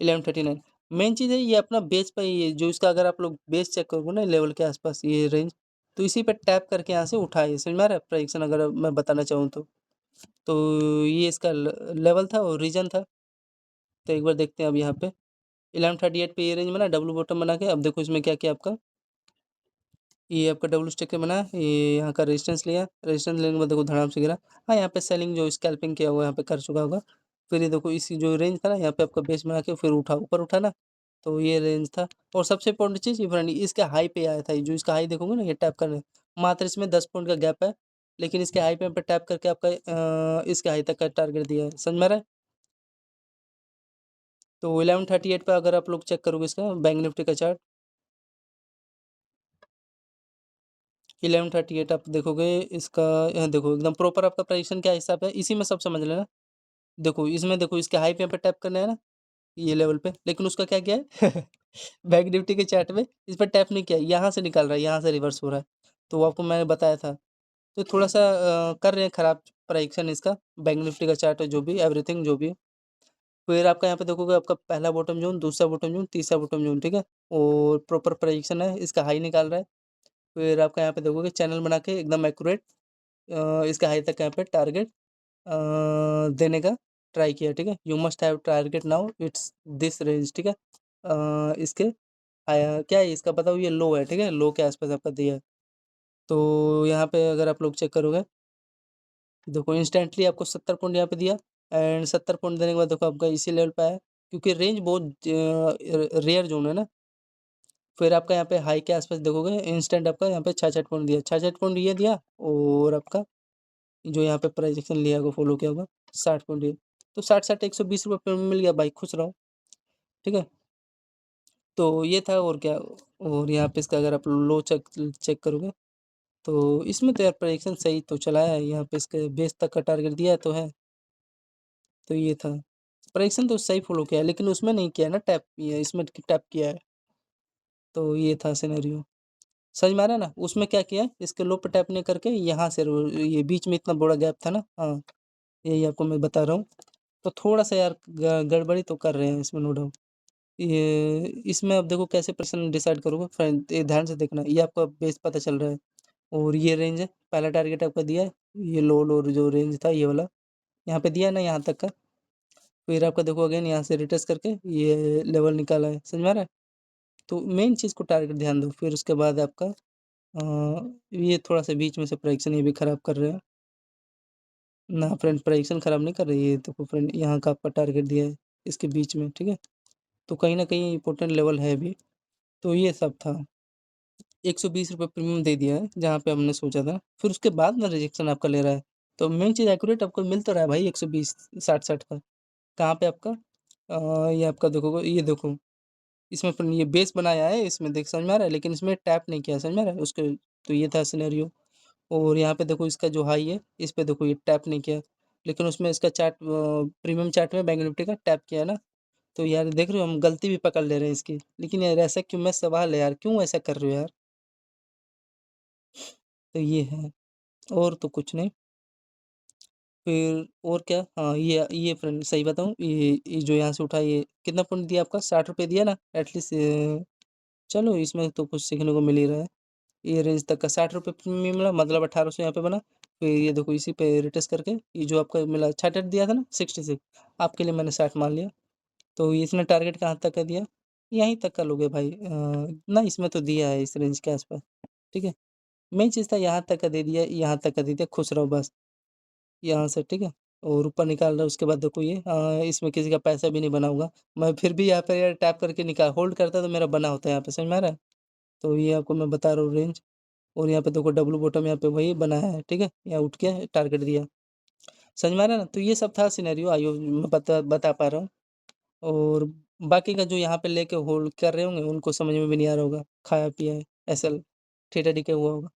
11:39। मेन चीज़ है ये अपना बेस पे, ये जो इसका अगर आप लोग बेस चेक करोगे ना लेवल के आसपास ये रेंज, तो इसी पे टैप करके यहाँ से उठाइए, समझ में आ रहा है? प्रेडिक्शन अगर मैं बताना चाहूँ तो। तो ये इसका लेवल था और रीजन था। तो एक बार देखते हैं अब यहाँ पे 11:38 पे ये रेंज बना, डब्ल्यू बॉटम बना के, अब देखो इसमें क्या किया आपका, ये आपका डब्ल्यू स्टिक बना, ये यहाँ का रेजिस्टेंस लिया, रेजिस्टेंस लेने के बाद देखो धड़ाम से गिरा। हाँ, यहाँ पे सेलिंग जो स्कैल्पिंग किया हुआ यहाँ पे कर चुका होगा। फिर ये देखो इसी जो रेंज था ना, यहाँ पे आपका बेस बना के फिर उठा, ऊपर उठा ना, तो ये रेंज था। और सबसे इम्पोर्टेंट चीज़ ये फ्रेंड, इसके हाई पे आया था, ये जो इसका हाई देखोगे ना, ये टैप करना, मात्र इसमें 10 पॉइंट का गैप है, लेकिन इसके हाई पे यहाँ पे टैप करके आपका इसके हाई तक का टारगेट दिया है, समझ में आ रहा है? तो 11:38 पे अगर आप लोग चेक करोगे इसका बैंक निफ्टी का चार्ट, 11:38 आप देखोगे इसका, यहाँ देखो एकदम प्रॉपर आपका प्राइसिंग क्या हिसाब है, इसी में सब समझ लेना। देखो इसमें देखो इसके हाई पे यहाँ पे टैप करना है ना, ये लेवल पे, लेकिन उसका क्या किया है बैंक निफ्टी के चार्ट में इस पर टैप नहीं किया, यहाँ से निकाल रहा है, यहाँ से रिवर्स हो रहा है। तो वो आपको मैंने बताया था, तो थोड़ा सा कर रहे हैं खराब प्राइक्शन इसका, बैंक निफ्टी का चार्ट है, जो भी एवरीथिंग जो भी है। फिर आपका यहाँ पे देखोगे आपका पहला बॉटम जोन, दूसरा बॉटम जोन, तीसरा बॉटम जोन, ठीक है? और प्रॉपर प्राइक्शन है, इसका हाई निकाल रहा है। फिर आपका यहाँ पे देखोगे चैनल बना के एकदम एक्यूरेट इसका हाई तक यहाँ पे टारगेट देने का ट्राई किया, ठीक है? You must have target now it's this range, ठीक है? इसके क्या है इसका बताओ, ये लो है, ठीक है? लो के आसपास आपका दिया है। तो यहाँ पे अगर आप लोग चेक करोगे, देखो इंस्टेंटली आपको 70 पॉइंट यहाँ पे दिया, एंड 70 पॉइंट देने के बाद देखो आपका इसी लेवल पे आया, क्योंकि रेंज बहुत रेयर जोन है ना। फिर आपका यहाँ पे हाई के आसपास देखोगे इंस्टेंट आपका यहाँ पे 66 पॉइंट दिया, 66 पॉइंट ये दिया, और आपका जो यहाँ पे प्राइजेक्शन लिया होगा, फॉलो किया होगा, 60 पॉइंट दिया। तो 60 120 रुपये पे मिल गया भाई, खुश रहो, ठीक है? तो ये था, और क्या। और यहाँ पे इसका अगर आप लो चेक चेक करोगे, तो इसमें तो यार प्राइजेक्शन सही तो चला है, यहाँ पे इसके बेस तक का टारगेट दिया तो है। तो ये था, प्राइजेक्शन तो सही फॉलो किया है, लेकिन उसमें नहीं किया है ना टैप, ये इसमें टैप किया है। तो ये था सिनेरियो, समझ में आ रहा है ना? उसमें क्या किया है, इसके लो पे टैप नहीं करके यहाँ से ये बीच में इतना बड़ा गैप था ना, हाँ, यही आपको मैं बता रहा हूँ। तो थोड़ा सा यार गड़बड़ी तो कर रहे हैं इसमें, नो डाउट। ये इसमें आप देखो कैसे पर्सन डिसाइड करोगे फ्रेंड, ये ध्यान से देखना, ये आपका बेस पता चल रहा है, और ये रेंज है, पहला टारगेट आपका दिया है, ये लो लो जो रेंज था ये वाला, यहाँ पे दिया है ना, यहाँ तक का। फिर आपका देखो अगेन यहाँ से रिटेस्ट करके ये लेवल निकाला है, समझ में आ रहा है? तो मेन चीज़ को टारगेट ध्यान दो, फिर उसके बाद आपका ये थोड़ा सा बीच में से प्राइक्शन ये भी खराब कर रहे हैं ना फ्रेंड, प्राइक्शन खराब नहीं कर रही है, देखो फ्रेंड यहाँ का आपका टारगेट दिया है इसके बीच में, ठीक है? तो कहीं ना कहीं इंपॉर्टेंट लेवल है भी। तो ये सब था, 120 रुपये प्रीमियम दे दिया है जहाँ पे हमने सोचा था, फिर उसके बाद ना रिजेक्शन आपका ले रहा है। तो मेन चीज़ एक्यूरेट आपको मिल तो रहा है भाई, 120 60 का। कहाँ पे आपका ये आपका देखोगे, ये देखो इसमें ये बेस बनाया है, इसमें देख समझ में आ रहा है, लेकिन इसमें टैप नहीं किया, समझ में आ रहा है उसके। तो ये था सिनेरियो। और यहाँ पे देखो इसका जो हाई है, इस पे देखो ये टैप नहीं किया, लेकिन उसमें इसका चार्ट प्रीमियम चार्ट में बैंक निफ्टी का टैप किया ना। तो यार देख रहे हो, हम गलती भी पकड़ ले रहे हैं इसकी, लेकिन यार ऐसा क्यों, मैं सवाल है यार, क्यों ऐसा कर रहे हो यार? तो ये है, और तो कुछ नहीं। फिर और क्या, हाँ ये फ्रेंड सही बताऊँ, ये जो यहाँ से उठा, ये कितना पॉइंट दिया आपका, 60 रुपये दिया ना एटलीस्ट। चलो इसमें तो कुछ सीखने को मिल ही रहा है। ये रेंज तक का 60 रुपये प्रीमियम मिला, मतलब 1800 यहाँ पे बना। फिर ये देखो इसी पे रिटेस्ट करके ये जो आपका मिला 66 दिया था ना, 66, आपके लिए मैंने 60 मान लिया। तो इसने टारगेट कहाँ तक का दिया, यहीं तक का लोगे भाई, ना इसमें तो दिया है इस रेंज के आसपास, ठीक है? मेन चीज़ था यहाँ तक का दे दिया, यहाँ तक का दे दिया, खुश रहो बस यहाँ से, ठीक है? और ऊपर निकाल रहा है, उसके बाद देखो ये इसमें किसी का पैसा भी नहीं बना होगा। मैं फिर भी यहाँ पे यार टैप करके निकाल होल्ड करता तो मेरा बना होता है यहाँ पे, समझ में आ रहा है? तो ये आपको मैं बता रहा हूँ रेंज। और यहाँ पे देखो डब्लू बॉटम यहाँ पे वही बनाया है, ठीक है? यहाँ उठ के टारगेट दिया, समझ में आ रहा है ना? तो ये सब था सिनेरियो, आइयो मैं बता बता पा रहा हूँ। और बाकी का जो यहाँ पे लेके होल्ड कर रहे होंगे उनको समझ में भी नहीं आ रहा होगा, खाया पिया है एसएल ठेठा ढिका हुआ होगा।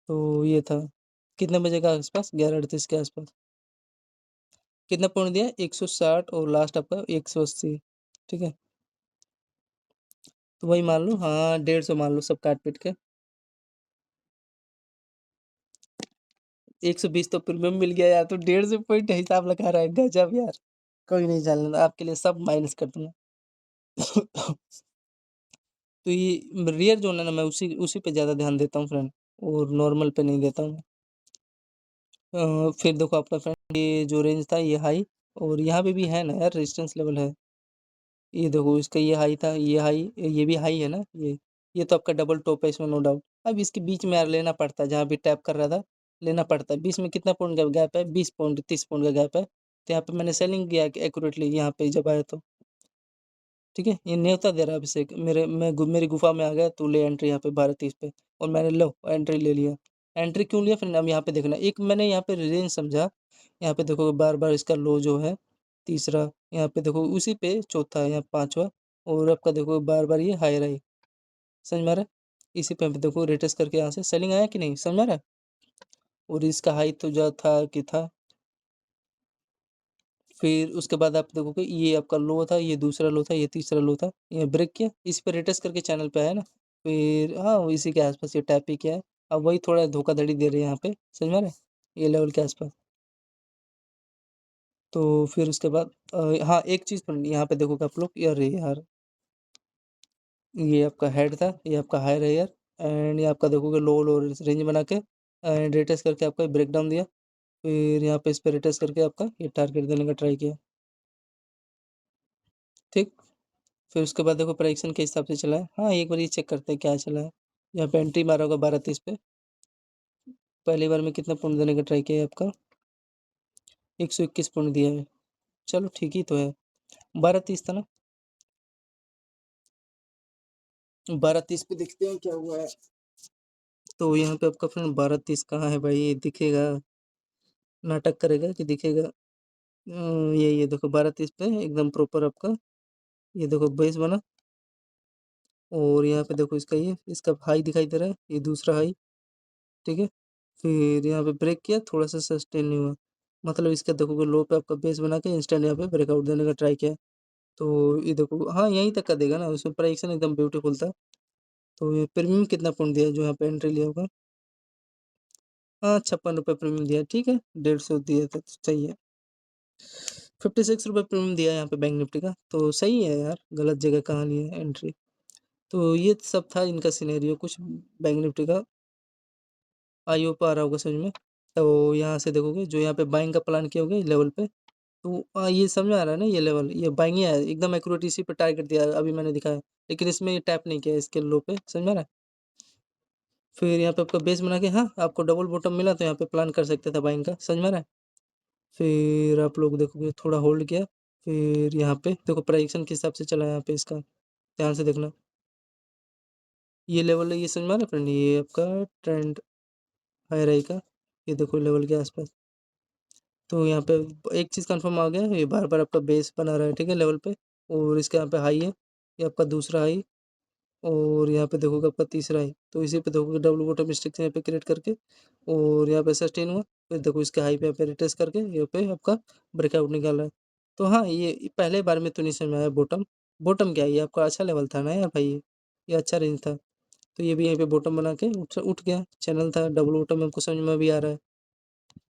तो ये था, कितने बजे का आसपास, 11:38 के आसपास। कितना पॉइंट दिया, 160, और लास्ट आपका 180, ठीक है? तो वही मान लो, हाँ 150 मान लो सब काट पीट के। 120 तो प्रीमियम मिल गया यार, तो 150 पॉइंट हिसाब लगा रहा है, गजब यार। कोई नहीं, चलना आपके लिए सब माइनस कर दूंगा। तो ये रियर जो है ना, मैं उसी उसी पे ज़्यादा ध्यान देता हूँ फ्रेंड, और नॉर्मल पे नहीं देता हूँ। फिर देखो आपका फ्रेंड ये जो रेंज था ये हाई, और यहाँ पे भी है ना यार, रेजिस्टेंस लेवल है। ये देखो इसका ये हाई था, ये हाई, ये भी हाई है ना, ये तो आपका डबल टॉप है, इसमें नो डाउट। अब इसके बीच में यार लेना पड़ता है, जहाँ भी टैप कर रहा था लेना पड़ता है। बीच में कितना पॉइंट का गैप है, 20 पॉइंट 30 पॉइंट का गैप है। तो यहाँ पे मैंने सेलिंग किया एक्यूरेटली यहाँ पे जब आया तो, ठीक है? ये न्योता दे रहा है अभिषेक, मेरी गुफा में आ गया, तू ले एंट्री यहाँ पे 12:30 पे, और मैंने लो एंट्री ले लिया। एंट्री क्यों लिया फिर, अब यहाँ पे देखना, एक मैंने यहाँ पे रेंज समझा। यहाँ पे देखो बार बार इसका लो जो है, तीसरा यहाँ पे देखो उसी पे, चौथा यहाँ पांचवा, और आपका देखो बार बार ये हाई रही, समझ में आ रहा है? इसी पे देखो रिटेस्ट करके यहाँ से सेलिंग आया कि नहीं, समझ में आ रहा है? और इसका हाई तो जो था कि था, फिर उसके बाद आप देखोगे ये आपका लो था, ये दूसरा लो था, ये तीसरा लो था, ये ब्रेक किया, इस पे रिटेस्ट करके चैनल पे आया ना। फिर हाँ वो इसी के आसपास ये टैप ही किया है। अब वही थोड़ा धोखाधड़ी दे रहे हैं यहाँ पे, समझ में आ रहा है? ये लेवल के आसपास। तो फिर उसके बाद हाँ, एक चीज़ पर यहाँ पे देखोगे आप लोग, अरे यार! ये आपका हेड था, ये आपका हायर है एंड ये आपका देखोगे लो रेंज बना के एंड रिटेस्ट करके आपका ब्रेक डाउन दिया। फिर यहाँ पे इस पे रिटेस्ट करके आपका ये टारगेट देने का ट्राई किया, ठीक। फिर उसके बाद देखो प्राइक्सन के हिसाब से चला है। हाँ, एक बार ये चेक करते हैं क्या चला है। यहाँ पे एंट्री मारा होगा 12:30 पे। पहली बार में कितना पॉइंट देने का ट्राई किया है आपका? 121 पॉइंट दिया है। चलो ठीक ही तो है। 12:30 था ना? 12:30 पे देखते हैं क्या हुआ है। तो यहाँ पे आपका फ्रेंड 12:30 कहाँ है भाई? ये दिखेगा, नाटक करेगा कि दिखेगा? ये देखो 12:30 पे एकदम प्रॉपर आपका ये देखो बेस बना और यहाँ पे देखो इसका ये इसका हाई दिखाई दे रहा है, ये दूसरा हाई, ठीक है। फिर यहाँ पे ब्रेक किया, थोड़ा सा सस्टेन नहीं हुआ, मतलब इसका देखोगे लो पे आपका बेस बना के इंस्टेंट यहाँ पे ब्रेकआउट देने का ट्राई किया। तो ये देखो हाँ, यहीं तक का देगा ना, उसमें प्राइक्सन एकदम ब्यूटीफुल था। तो ये प्रीमियम कितना पॉइंट दिया जो यहाँ पे एंट्री लिया होगा? हाँ, 56 रुपये प्रीमियम दिया, ठीक है। 150 दिया था तो सही है। 56 रुपये प्रीमियम दिया है यहाँ पे बैंक निफ्टी का, तो सही है यार, गलत जगह कहाँ लिया है एंट्री। तो ये सब था इनका सिनेरियो कुछ बैंक निफ्टी का, आई होप आ रहा होगा समझ में। तो यहाँ से देखोगे जो यहाँ पे बाइंग का प्लान किया होगा लेवल पे, तो ये समझ में आ रहा है ना, ये लेवल ये बाइंग ही है एकदम एक्यूरेट, इसी पे टारगेट दिया है, अभी मैंने दिखाया। लेकिन इसमें ये टैप नहीं किया इसके लो पे, समझ में आ रहा है। फिर यहाँ पे आपका बेस बना के हाँ, आपको डबल बॉटम मिला तो यहाँ पे प्लान कर सकते थे बाइंग का, समझ में आ रहा है। फिर आप लोग देखोगे थोड़ा होल्ड किया, फिर यहाँ पे देखो प्राइजेक्शन किस हिसाब से चला है यहाँ पे इसका, ध्यान से देखना। ये लेवल है, ये समझ में आ रहा है फ्रेंड, ये आपका ट्रेंड हाई रही का, ये देखो लेवल के आसपास। तो यहाँ पे एक चीज़ कंफर्म आ गया, ये बार बार आपका बेस बना रहा है, ठीक है, लेवल पे। और इसके यहाँ पे हाई है, ये आपका दूसरा हाई, और यहाँ पे देखोगे आपका तीसरा हाई। तो इसी पे देखोगे डब्ल्यू बॉटम स्टिक्स यहाँ पे क्रिएट करके और यहाँ पे सस्टेन हुआ, फिर देखो इसके हाई पे यहाँ पे रिटेस्ट करके यहाँ पे आपका ब्रेकआउट निकाल रहा है। तो हाँ, ये पहले बार में तो नहीं समझ में आया बॉटम, बॉटम क्या है, ये आपका अच्छा लेवल था ना यार भाई, ये अच्छा रेंज था। तो ये भी यहीं पे बॉटम बना के उठ उठ गया, चैनल था डबल बॉटम, हमको समझ में भी आ रहा है।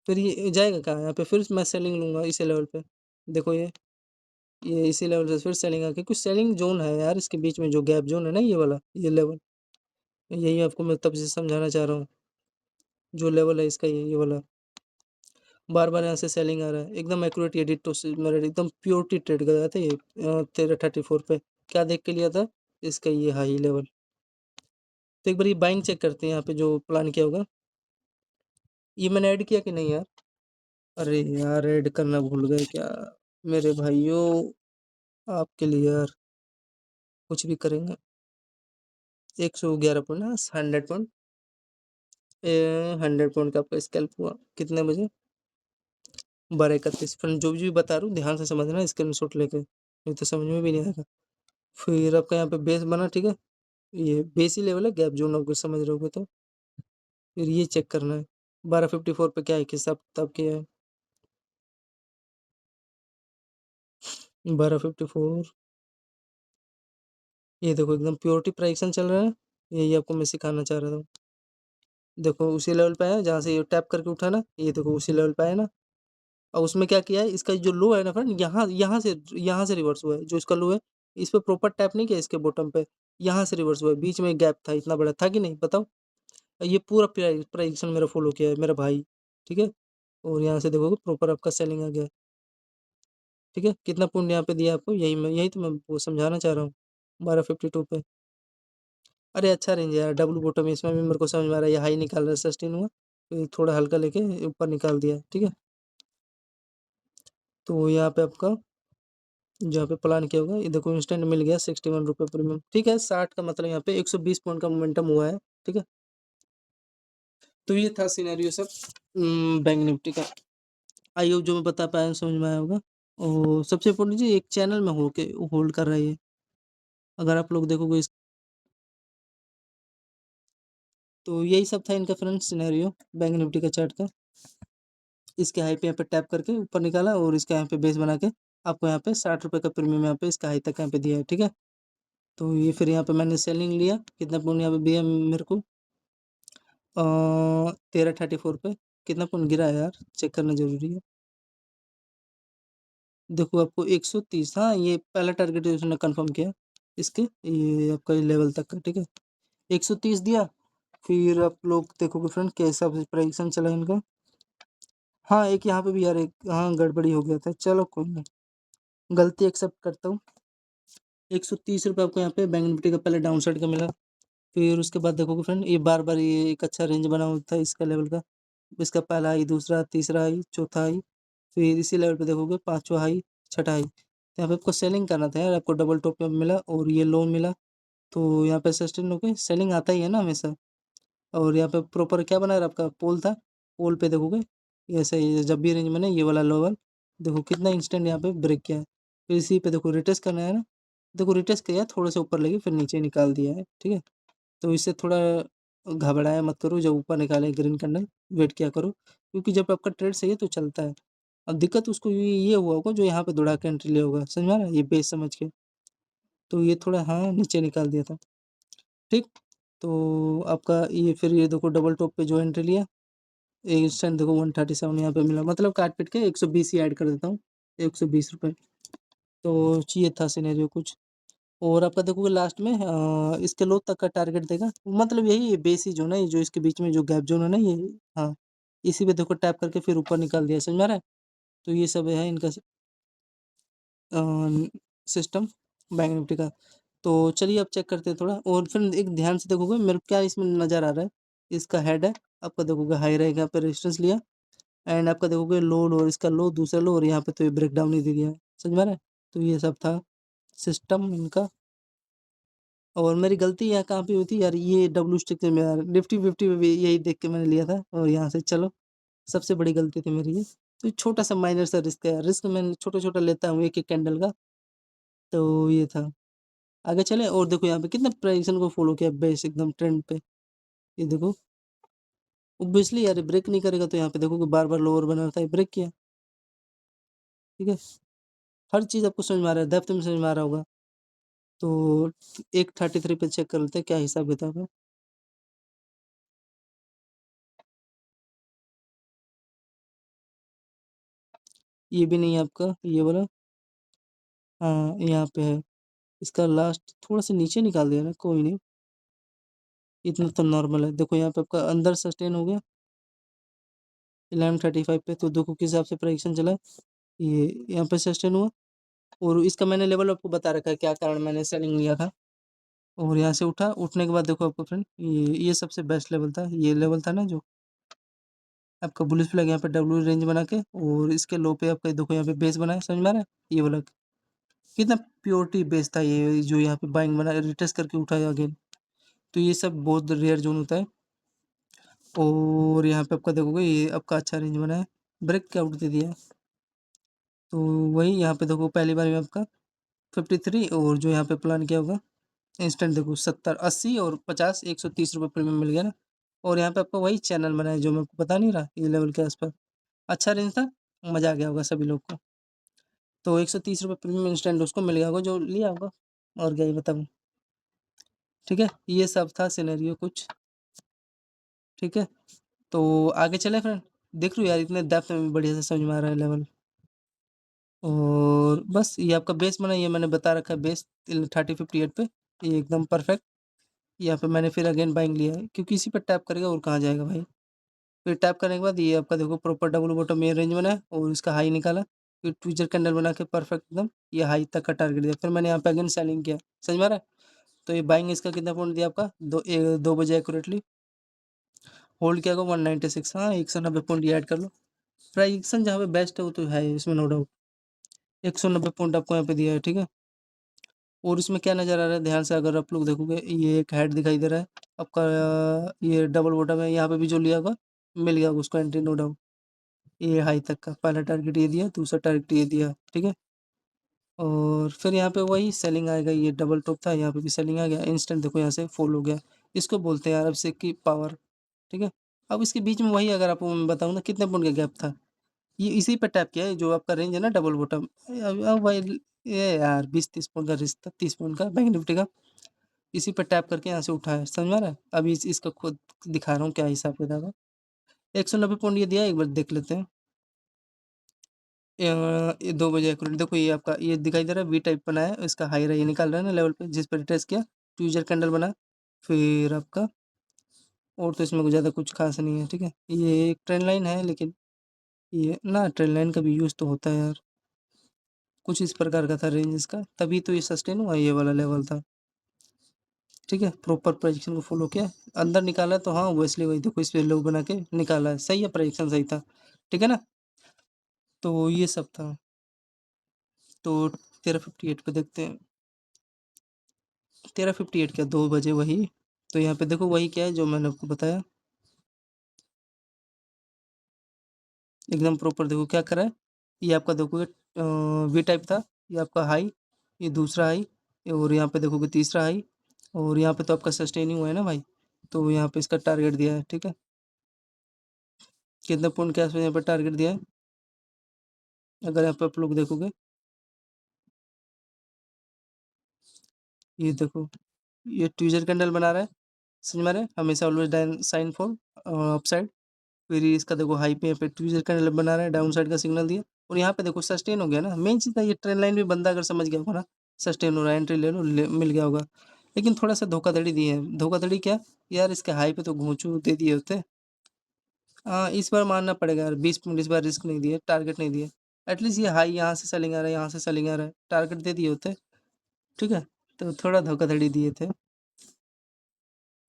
फिर ये जाएगा कहाँ? यहाँ पे फिर मैं सेलिंग लूँगा इसी लेवल पे। देखो ये इसी लेवल से फिर सेलिंग आके कुछ सेलिंग ज़ोन है यार इसके बीच में, जो गैप ज़ोन है ना ये वाला, ये लेवल, यही आपको मैं तब से समझाना चाह रहा हूँ। जो लेवल है इसका ये वाला, बार-बार यहाँ से सेलिंग आ रहा है। एकदम एक्यूरेट ये डिट्टो से मेरा एकदम प्योरिटी ट्रेड गया था ये 1334 पे। क्या देख के लिया था? इसका ये हाई लेवल। तो एक बार ये बाइंग चेक करते हैं यहाँ पे जो प्लान किया होगा। ये मैंने ऐड किया कि नहीं यार? अरे यार, ऐड करना भूल गए क्या? मेरे भाइयों, आपके लिए यार कुछ भी करेंगे। 111 पॉइंट ना, 100 पॉइंट, 100 पॉइंट का आपका स्कैल्प हुआ कितने बजे? 12:31। फ्रेंड जो भी बता रहा हूँ ध्यान से समझना, स्क्रीनशॉट लेके, नहीं तो समझ में भी नहीं आएगा। फिर आपका यहाँ पे बेस बना, ठीक है, ये बेस ही लेवल है, गैप जोन अगर समझ रहे होगे तो। फिर ये चेक करना है 12:54 पे क्या है, किस हिसाब किताब किया है। 12:54, ये देखो एकदम प्योरिटी प्राइक्सन चल रहा है, यही आपको मैं सिखाना चाह रहा था। देखो उसी लेवल पे है जहाँ से ये टैप करके उठा ना, ये देखो उसी लेवल पे है ना। और उसमें क्या किया है, इसका जो लो है ना फ्रेंड, यहाँ से रिवर्स हुआ है, जो इसका लो है इस पे प्रॉपर टैप नहीं किया इसके बॉटम पे, यहाँ से रिवर्स हुआ है, बीच में गैप था, इतना बड़ा था कि नहीं बताओ। ये पूरा प्राइजेक्शन मेरा फॉलो किया है मेरा भाई, ठीक है। और यहाँ से देखोगे प्रॉपर आपका सेलिंग आ गया, ठीक है। कितना पॉइंट यहाँ पे दिया आपको, यही तो मैं वो समझाना चाह रहा हूँ, 12:52 पे। अरे अच्छा रेंज है यार, डब्लू बॉटम इसमें भी मेरे को समझ में आ रहा है, ये हाई निकाल रहा है, सस्टेन हुआ, फिर थोड़ा हल्का लेके ऊपर निकाल दिया, ठीक है। तो यहाँ पे आपका जहाँ पे प्लान किया होगा, ये देखो इंस्टेंट मिल गया 61 रुपये प्रीमियम, ठीक है। 60 का मतलब यहाँ पे 120 पॉइंट का मोमेंटम हुआ है, ठीक है। तो ये था सिनेरियो सब बैंक निफ्टी का, आई होप जो मैं बता पाया समझ में आया होगा। और सबसे इम्पोर्टेंट चीज़, एक चैनल में होके होल्ड कर रहा है ये, अगर आप लोग देखोगे तो यही सब था इनका फ्रेंड सिनेरियो बैंक निफ्टी का चार्ट का। इसके हाई पे यहाँ पे टैप करके ऊपर निकाला और इसका यहाँ पे बेस बना के आपको यहाँ पे 60 रुपये का प्रीमियम यहाँ पे इसका हाई तक यहाँ पे दिया है, ठीक है। तो ये फिर यहाँ पे मैंने सेलिंग लिया, कितना पॉइंट यहाँ पे दिया मेरे को 1334 पे। कितना पॉइंट गिरा है यार, चेक करना जरूरी है। देखो आपको 130, हाँ, ये पहला टारगेट उसने कंफर्म किया इसके, ये आपका ये लेवल तक का, ठीक है। 130 दिया, फिर आप लोग देखोगे फ्रेंड क्या हिसाब से प्राइसिंग चला इनका। हाँ, एक यहाँ पे भी यार एक, हाँ, गड़बड़ी हो गया था, चलो कोई नहीं, गलती एक्सेप्ट करता हूँ। 130 रुपये आपको यहाँ पे बैंक निफ्टी का पहले डाउन साइड का मिला, फिर उसके बाद देखोगे फ्रेंड ये बार-बार ये एक अच्छा रेंज बना हुआ था इसका लेवल का। इसका पहला हाई, दूसरा, तीसरा हाई, चौथा हाई, फिर इसी लेवल पे देखोगे 5वां हाई, छठा हाई। तो यहाँ पे आपको सेलिंग करना था यार, आपको डबल टॉप पे मिला और ये लो मिला, तो यहाँ पे सस्टेन होके सेलिंग आता ही है ना हमेशा। और यहाँ पे प्रॉपर क्या बना है आपका पोल था, पोल पे देखोगे ऐसे ही जब भी रेंज बने ये वाला लेवल देखो कितना इंस्टेंट यहाँ पे ब्रेक किया है। फिर इसी पे देखो रिटेस्ट करना है ना, देखो रिटेस्ट किया, थोड़े से ऊपर लगी फिर नीचे निकाल दिया है, ठीक है। तो इससे थोड़ा घबराया मत करो, जब ऊपर निकाले ग्रीन कैंडल वेट किया करो, क्योंकि जब आपका ट्रेड सही है तो चलता है। अब दिक्कत उसको ये हुआ होगा जो यहाँ पे दौड़ा के एंट्री लिया होगा, समझ में आ रहा है, ये बेस समझ के, तो ये थोड़ा हाँ नीचे निकाल दिया था, ठीक। तो आपका ये फिर ये देखो डबल टॉप पे जो एंट्री लिया, इंस्टेंट देखो 137 यहाँ पे मिला, मतलब काट पीट के 120 ही ऐड कर देता हूँ, 120 रुपये। तो चाहिए था सिनेरियो कुछ, और आपका देखोगे लास्ट में इसके लो तक का टारगेट देगा, मतलब यही है बेस ही जो ना, ये जो इसके बीच में जो गैप जोन है ना ये, हाँ, इसी पे देखो टैप करके फिर ऊपर निकाल दिया, समझ में आ रहा है। तो ये सब है इनका सिस्टम बैंक निफ्टी का। तो चलिए अब चेक करते हैं थोड़ा, और फिर एक ध्यान से देखोगे मेरे को क्या इसमें नज़र आ रहा है, इसका हेड है, आपका देखोगे हाई रहेगा, यहाँ पे रेजिस्टेंस लिया, एंड आपका देखोगे लो लो, इसका लो दूसरा लो, और यहाँ पे तो ये ब्रेक डाउन ही दे दिया है, समझ में आ रहा है। तो ये सब था सिस्टम इनका, और मेरी गलती यहाँ कहाँ पे हुई थी यार, ये डब्लू स्टिक में यार निफ्टी फिफ्टी में भी यही देख के मैंने लिया था, और यहाँ से चलो सबसे बड़ी गलती थी मेरी ये। तो छोटा सा माइनर सा रिस्क है, रिस्क मैं छोटा छोटा लेता हूँ एक एक कैंडल का, तो ये था। आगे चले और देखो यहाँ पे कितना प्राइसन को फॉलो किया बेस एकदम ट्रेंड पे, ये देखो ऑब्वियसली यार ब्रेक नहीं करेगा, तो यहाँ पे देखो कि बार बार लोअर बना था, ब्रेक किया, ठीक है। हर चीज़ आपको समझ में आ रहा है, डेप्थ में समझ में आ रहा होगा। तो 133 पे चेक कर लेते हैं क्या हिसाब किताब है। ये भी नहीं है आपका ये वाला, हाँ यहाँ पे है, इसका लास्ट थोड़ा सा नीचे निकाल दिया ना, कोई नहीं, इतना तो नॉर्मल है। देखो यहाँ पे आपका अंदर सस्टेन हो गया 1135 पे, तो देखो किस हिसाब से प्रेडिक्शन चला, ये यहाँ पे सस्टेन हुआ, और इसका मैंने लेवल आपको बता रखा है क्या कारण मैंने सेलिंग लिया था। और यहाँ से उठा, उठने के बाद देखो आपको फ्रेंड ये सबसे बेस्ट लेवल था, ये लेवल था ना जो आपका बुलिश फ्लैग, यहाँ पे डब्ल्यू रेंज बना के, और इसके लो पे आपका देखो यहाँ पे बेस बना है, समझ में आ रहा है, ये वाला कितना प्योरिटी बेस था ये, जो यहाँ पे बाइंग बना रिटेस्ट करके उठाया अगेन। तो ये सब बहुत रेयर जोन होता है, और यहाँ पे आपका देखोगे ये आपका अच्छा रेंज बना है, ब्रेक क्या आउट दे दिया है। तो वही यहाँ पे देखो पहली बार में आपका 53, और जो यहाँ पे प्लान किया होगा इंस्टेंट देखो 70, 80 और 50, 130 रुपये प्रीमियम मिल गया ना। और यहाँ पे आपका वही चैनल बना है जो मैं आपको बता नहीं रहा, ये लेवल के आसपास अच्छा रेंज था, मजा आ गया होगा सभी लोग को। तो 130 रुपये प्रीमियम इंस्टेंट उसको मिल गया होगा जो लिया होगा, और क्या ही बताऊँ, ठीक है। ये सब था सिनेरियो कुछ, ठीक है। तो आगे चले फ्रेंड, देख लो यार इतने डेप्थ में बढ़िया से समझ में आ रहा है लेवल। और बस ये आपका बेस बना, ये मैंने बता रखा है बेस 3058 पे, ये एकदम परफेक्ट। यहाँ पे मैंने फिर अगेन बाइंग लिया है, क्योंकि इसी पर टैप करेगा और कहाँ जाएगा भाई। फिर टैप करने के बाद ये आपका देखो प्रॉपर डबल बॉटम में रेंज बना है, और इसका हाई निकाला, फिर ट्विचर कैंडल बना के परफेक्ट एकदम ये हाई तक का टारगेट दिया, फिर मैंने यहाँ पे अगेन सेलिंग किया, समझ में आ रहा है। तो ये बाइंग इसका कितना पॉइंट दिया आपका 2 बजे एक्यूरेटली होल्ड किया होगा 196, हाँ 190 पॉइंट ऐड कर लो। प्राइसन जहाँ पे बेस्ट है वो तो है इसमें नो डाउट, 190 पॉइंट आपको यहाँ पे दिया है, ठीक है। और इसमें क्या नज़र आ रहा है ध्यान से अगर आप लोग देखोगे, ये एक हेड दिखाई दे रहा है आपका, ये डबल बॉटम है, यहाँ पे भी जो लिया होगा मिल गया होगा उसको एंट्री नो डाउट। ये हाई तक का पहला टारगेट ये दिया, दूसरा टारगेट ये दिया, ठीक है। और फिर यहाँ पे वही सेलिंग आएगा, ये डबल टॉप था, यहाँ पे भी सेलिंग आ गया, इंस्टेंट देखो यहाँ से फॉल हो गया। इसको बोलते हैं अरब से की पावर, ठीक है। अब इसके बीच में वही अगर आपको मैं बताऊँ ना कितने पॉइंट का गैप था, ये इसी पे टैप किया है जो आपका रेंज है ना डबल बॉटम, अब भाई ये यार 20-30 पॉइंट का रिस्क था, 30 पॉइंट का बैंक निफ्टी का, इसी पे टैप करके यहाँ से उठाया, समझ में आ रहा है। अभी इसका खुद दिखा रहा हूँ क्या हिसाब किताब है। 190 पॉइंट ये दिया, एक बार देख लेते हैं। ये 2 बजे एक्यूरेट देखो, ये आपका ये दिखाई दे रहा है वी टाइप बना है, इसका हाई ये निकाल रहा है ना लेवल पे, जिस पर टेस्ट किया ट्वीजर कैंडल बना। फिर आपका और तो इसमें कुछ ज़्यादा कुछ खास नहीं है, ठीक है। ये एक ट्रेंड लाइन है, लेकिन ये ना ट्रेंड लाइन का भी यूज़ तो होता है यार। कुछ इस प्रकार का था रेंज इसका, तभी तो ये सस्टेन हुआ, ये वाला लेवल था, ठीक है। प्रॉपर प्रोजेक्शन को फॉलो किया, अंदर निकाला तो हाँ ऑब्वियसली वही देखो, इस पे लो बना के निकाला है, सही है, प्रोजेक्शन सही था, ठीक है ना। तो ये सब था। तो 1358 पे देखते हैं, 1358 क्या 2 बजे वही। तो यहाँ पे देखो वही क्या है जो मैंने आपको बताया, एकदम प्रॉपर देखो क्या करा है। ये आपका देखोगे वी टाइप था, ये आपका हाई, ये दूसरा हाई, और यहाँ पे देखोगे तीसरा हाई, और यहाँ पे तो आपका सस्टेनिंग हुआ है ना भाई। तो यहाँ पे इसका टारगेट दिया है, ठीक है। कितना पॉइंट के आसपास यहाँ पे टारगेट दिया है, अगर यहाँ पे आप लोग देखोगे, ये देखो, ये ट्विजर कैंडल बना रहा है, समझ में आ रहा है, हमेशा always down sign for upside. फिर इसका देखो हाई पे यहाँ पे ट्विजर कैंडल बना रहा है, डाउन साइड का सिग्नल दिया, और यहाँ पे देखो सस्टेन हो गया ना। मेन चीज़ था ये ट्रेंड लाइन भी बंदा अगर समझ गया होगा ना, सस्टेन हो रहा है, एंट्री ले लो, मिल गया होगा। लेकिन थोड़ा सा धोखाधड़ी दी है, धोखाधड़ी क्या यार, इसके हाई पे तो घोंचू दे दिए होते। हाँ इस बार मानना पड़ेगा यार, 20 पॉइंट इस बार रिस्क नहीं दिए, टारगेट नहीं दिए। एटलीस्ट ये हाई यहाँ से सेलिंग आ रहा है, यहाँ से सेलिंग आ रहा है, टारगेट दे दिए होते, ठीक है। तो थोड़ा धोखाधड़ी दिए थे।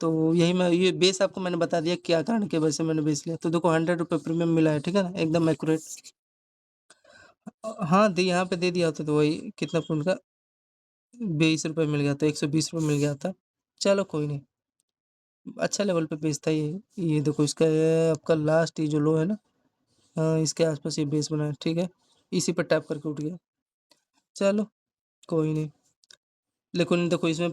तो यही मैं ये बेस आपको मैंने बता दिया क्या कारण की वजह से मैंने बेच लिया। तो देखो 100 रुपये प्रीमियम मिला है, ठीक है ना, एकदम एक्यूरेट। हाँ दे यहाँ पे दे दिया होता तो वही कितना पॉइंट का 20 रुपये मिल गया था, 120 रुपये मिल गया था। चलो कोई नहीं, अच्छा लेवल पे बेच था ये देखो इसका ये आपका लास्ट ये जो लो है ना, हाँ इसके आसपास ये बेस बना है, ठीक है। इसी पर टैप करके उठ गया, चलो कोई नहीं। लेकिन देखो इसमें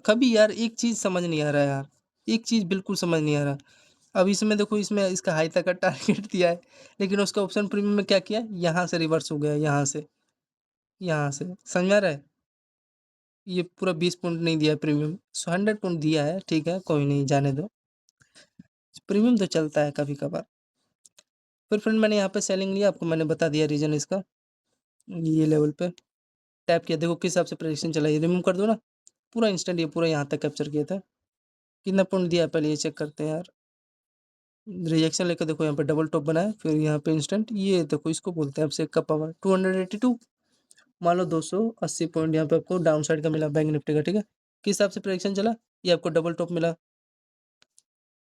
कभी यार एक चीज़ समझ नहीं आ रहा है यार, एक चीज़ बिल्कुल समझ नहीं आ रहा। अब इसमें देखो, इसमें इसका हाई तक का टारगेट दिया है, लेकिन उसका ऑप्शन प्रीमियम में क्या किया, यहाँ से रिवर्स हो गया, यहाँ से समझ में आ रहा है। ये पूरा 20 पॉइंट नहीं दिया प्रीमियम, 100 पॉइंट दिया है, ठीक है कोई नहीं, जाने दो, प्रीमियम तो चलता है कभी कभार। फिर फ्रेंड मैंने यहाँ पे सेलिंग लिया, आपको मैंने बता दिया रीजन इसका। ये लेवल पे टैप किया, देखो किस हिसाब से प्रेडिक्शन चला, ये रिमूव कर दो ना, पूरा इंस्टेंट ये पूरा यहाँ तक कैप्चर किया था। कितना पॉइंट दिया पहले ये चेक करते हैं यार। रिजेक्शन लेकर देखो यहाँ पे डबल टॉप बना है, फिर यहाँ पे इंस्टेंट, ये देखो इसको बोलते हैं आपसे का पावर 282। मान लो 280 पॉइंट यहाँ पे आपको डाउन साइड का मिला बैंक निफ्टी का, ठीक है। किस हिसाब से प्रेडिक्शन चला, ये आपको डबल टॉप मिला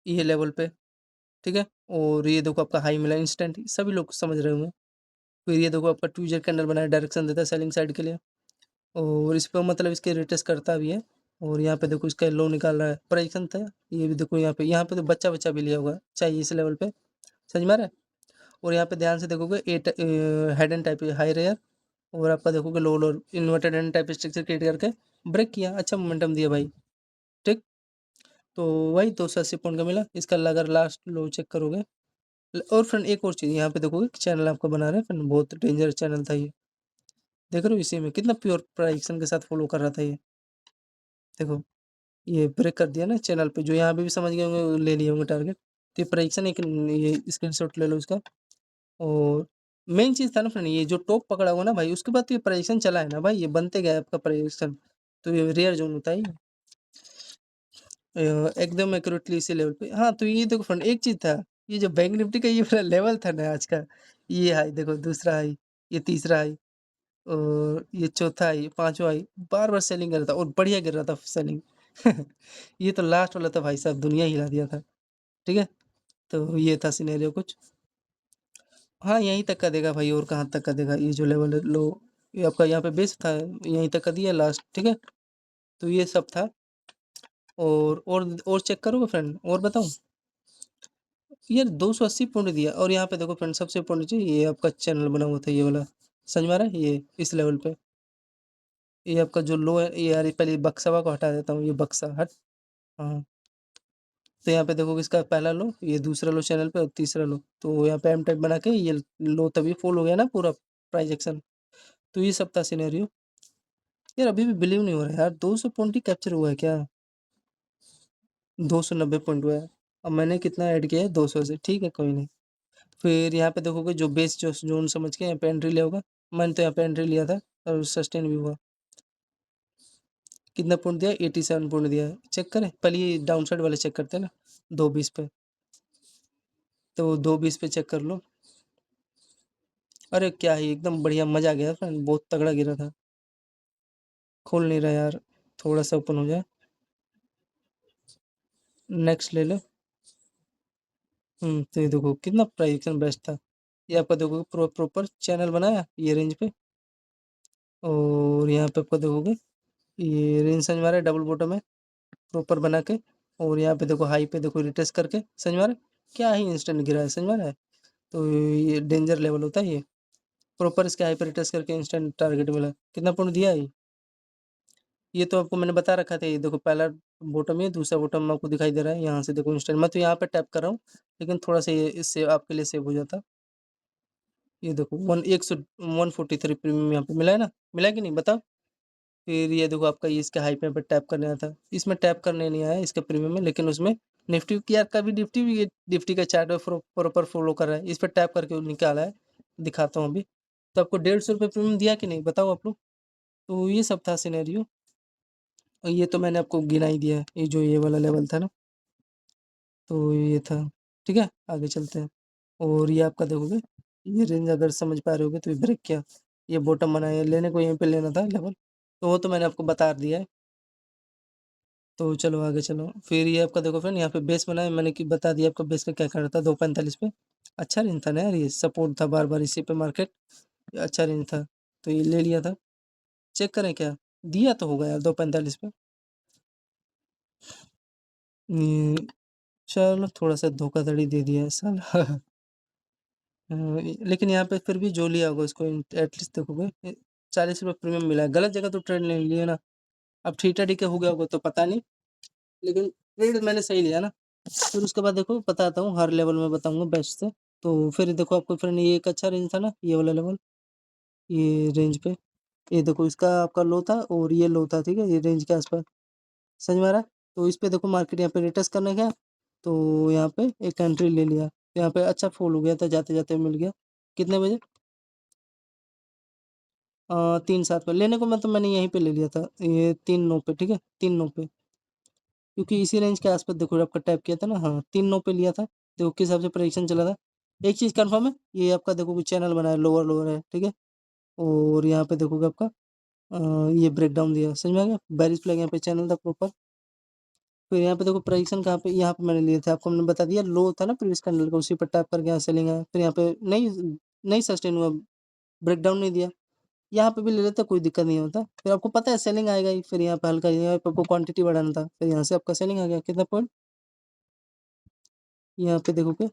ये लेवल पे, ठीक है। और ये देखो आपका हाई मिला इंस्टेंट, सभी लोग समझ रहे होंगे। फिर ये देखो आपका ट्विजर कैंडल बना है, डायरेक्शन देता है सेलिंग साइड के लिए, और इस पर मतलब इसके रिटेस्ट करता भी है। और यहाँ पे देखो इसका लो निकाल रहा है, प्रेडिक्शन था। ये भी देखो यहाँ पे तो बच्चा बच्चा भी लिया हुआ है, चाहिए इस लेवल पे, समझ में आ रहा है। और यहाँ पे ध्यान से देखोगे at head and type high rare, और आपका देखोगे low low inverted and type structure create करके ब्रेक किया, अच्छा मोमेंटम दिया भाई, ठीक। तो वही 280 पॉइंट का मिला इसका, अगर लास्ट लो चेक करोगे। और फ्रेंड एक और चीज़ यहाँ पे देखोगे, चैनल आपका बना रहे हैं फ्रेंड, बहुत डेंजर चैनल था ये, देख रहे हो इसी में कितना प्योर प्राइक्शन के साथ फॉलो कर रहा था ये, देखो ये ब्रेक कर दिया ना चैनल पे, जो यहाँ पे भी समझ गए होंगे वो ले लिए होंगे टारगेट। तो ये प्राइक्शन एक ये स्क्रीनशॉट ले लो इसका। और मेन चीज़ था ना फ्रेंड, ये जो टॉप पकड़ा हुआ ना भाई, उसके बाद तो ये प्राइक्शन चला है ना भाई, ये बनते गया आपका प्राइक्शन। तो ये रेयर जोन होता है ये। एकदम एक्यूरेटली इसी लेवल पे। हाँ तो ये देखो फ्रेंड एक चीज़ था, ये जो बैंक निफ्टी का ये वाला लेवल था ना आज का, ये हाई देखो, दूसरा हाई, ये तीसरा हाई, और ये चौथा हाई, पांचवा हाई, बार बार सेलिंग कर रहा था और बढ़िया गिर रहा था सेलिंग। ये तो लास्ट वाला था भाई साहब, दुनिया हिला दिया था, ठीक है। तो ये था सिनेरियो कुछ। हाँ यहीं तक का देगा भाई, और कहाँ तक का देगा, ये जो लेवल लो, ये आपका यहाँ पे बेस था, यहीं तक का दिया लास्ट, ठीक है। तो ये सब था। और चेक करोगे फ्रेंड, और बताऊँ, यार 280 पॉइंट दिया, और यहाँ पे देखो फ्रेंड सबसे पॉइंट चाहिए, ये आपका चैनल बना हुआ था ये वाला, समझ में आ रहा है, ये इस लेवल पे, ये आपका जो लो है, ये यार पहले बक्सावा को हटा देता हूँ, ये बक्सा हट। हाँ तो यहाँ पे देखो इसका पहला लो, ये दूसरा लो चैनल पे, और तीसरा लो, तो यहाँ पे एम टाइप बना के ये लो तभी फॉल हो गया ना पूरा प्राइस एक्शन। तो ये सब था सिनेरियो। यार अभी भी बिलीव नहीं हो रहा है यार, 200 पॉइंट ही कैप्चर हुआ है क्या, 290 पॉइंट हुआ है। अब मैंने कितना ऐड किया है, 200 से, ठीक है कोई नहीं। फिर यहाँ पे देखोगे जो बेस जो ज़ोन समझ के यहाँ पे एंट्री लिया होगा। मैंने तो यहाँ पे एंट्री लिया था और सस्टेन भी हुआ। कितना पॉइंट दिया? 87 पॉइंट दिया है। चेक करें? पहले ये डाउन साइड वाले चेक करते हैं ना, 220 पे। तो 220 पे चेक कर लो। अरे क्या ही एकदम बढ़िया मज़ा आ गया फ्रेंड, बहुत तगड़ा गिरा था। खोल नहीं रहा यार, थोड़ा-सा ओपन हो जाए। नेक्स्ट ले लो। तो ये देखो कितना प्राइजेक्शन बेस्ट था। ये आपका देखोगे प्रॉपर चैनल बनाया ये रेंज पे, और यहाँ पे आपका देखोगे ये रेंज समझ में आ रहा है, डबल बॉटम है प्रॉपर बना के, और यहाँ पे देखो हाई पे देखो रिटेस्ट करके समझ में आ रहा है, क्या ही इंस्टेंट गिरा है समझ में आ रहा है। तो ये डेंजर लेवल होता है ये, प्रॉपर इसके हाई पे रिटेस्ट करके इंस्टेंट टारगेट मिला। कितना पॉइंट दिया है ये तो आपको मैंने बता रखा था। ये देखो पहला बॉटम, ये दूसरा बॉटम आपको दिखाई दे रहा है, यहाँ से देखो इंस्टेंट। मैं तो यहाँ पे टैप कर रहा हूँ, लेकिन थोड़ा सा ये इससे आपके लिए सेव हो जाता। ये देखो 143 प्रीमियम यहाँ पे मिला है ना, मिला है कि नहीं बताओ। फिर ये देखो आपका ये इसके हाई पे यहाँ पे टैप करने आया था, इसमें टैप करने नहीं आया इसके प्रीमियम में, लेकिन उसमें निफ्टी की यार का भी निफ्टी भी, ये निफ्टी का चार्ट प्रॉपर फॉलो कर रहा है, इस पर टैप करके निकाला है। दिखाता हूँ अभी। तो आपको 150 रुपये प्रीमियम दिया कि नहीं बताओ आप लोग। तो ये सब था सिनेरियो, और ये तो मैंने आपको गिना ही दिया है, ये जो ये वाला लेवल था ना, तो ये था। ठीक है, आगे चलते हैं। और ये आपका देखोगे, ये रेंज अगर समझ पा रहे होगे तो ये ब्रेक किया, ये बॉटम बनाया, लेने को यहीं पे लेना था लेवल, तो वो तो मैंने आपको बता दिया है। तो चलो आगे चलो। फिर ये आपका देखो फ्रेंड, यहाँ पे बेस बनाया मैंने कि बता दिया आपका बेस का क्या कर रहा था 245 पे। अच्छा रेंज था ना यार, ये सपोर्ट था बार बार इसी पे मार्केट, अच्छा रेंज था, तो ये ले लिया था। चेक करें क्या दिया तो होगा यार 245 पे। हम्म, चलो थोड़ा सा धोखाधड़ी दे दिया है साला। लेकिन यहाँ पे फिर भी जो लिया होगा उसको एटलीस्ट देखोगे 40 रुपये प्रीमियम मिला है। गलत जगह तो ट्रेड नहीं लिया ना, अब ठीका ठीका हो गया होगा तो पता नहीं, लेकिन ट्रेड मैंने सही लिया ना। फिर उसके बाद देखो बताता हूँ, हर लेवल में बताऊंगा बेस्ट से। तो फिर देखो आपको फ्रेंड ये एक अच्छा रेंज था ना, ये वाला लेवल, ये रेंज पे, ये देखो इसका आपका लो था और ये लो था, ठीक है, ये रेंज के आसपास समझ में आ रहा है। तो इस पे देखो मार्केट यहाँ पे रिटेस्ट करने गया, तो यहाँ पे एक एंट्री ले लिया, तो यहाँ पे अच्छा फॉल हो गया था, जाते जाते मिल गया। कितने बजे? 3-7 पे लेने को, मैं तो मैंने यहीं पे ले लिया था, ये 3-9 पे, ठीक है 3-9 पे, क्योंकि इसी रेंज के आसपास देखो आपका टैप किया था ना, हाँ 3-9 पे लिया था। देखो किस हिसाब से प्रेडिक्शन चला था। एक चीज़ कंफर्म है, ये आपका देखो चैनल बना है, लोअर लोअर है, ठीक है। और यहाँ पे देखोगे आपका ये ब्रेक डाउन दिया, समझ में आ गया, बैरिश फ्लैग यहाँ पे चैनल था प्रॉपर। फिर यहाँ पे देखो प्रेडिक्शन कहाँ पे, यहाँ पे मैंने लिए थे, आपको मैंने बता दिया, लो था ना प्रीवियस कैंडल का, उसी पर टैप करके यहाँ सेलिंग है। फिर यहाँ पे नहीं नहीं सस्टेन हुआ, ब्रेक डाउन नहीं दिया, यहाँ पे भी ले लेते कोई दिक्कत नहीं होता। फिर आपको पता है सेलिंग आएगा ही, फिर यहाँ पे हल्का यहाँ पे आपको क्वांटिटी बढ़ाना था, फिर यहाँ से आपका सेलिंग आ गया। कितना पॉइंट यहाँ पे देखोगे,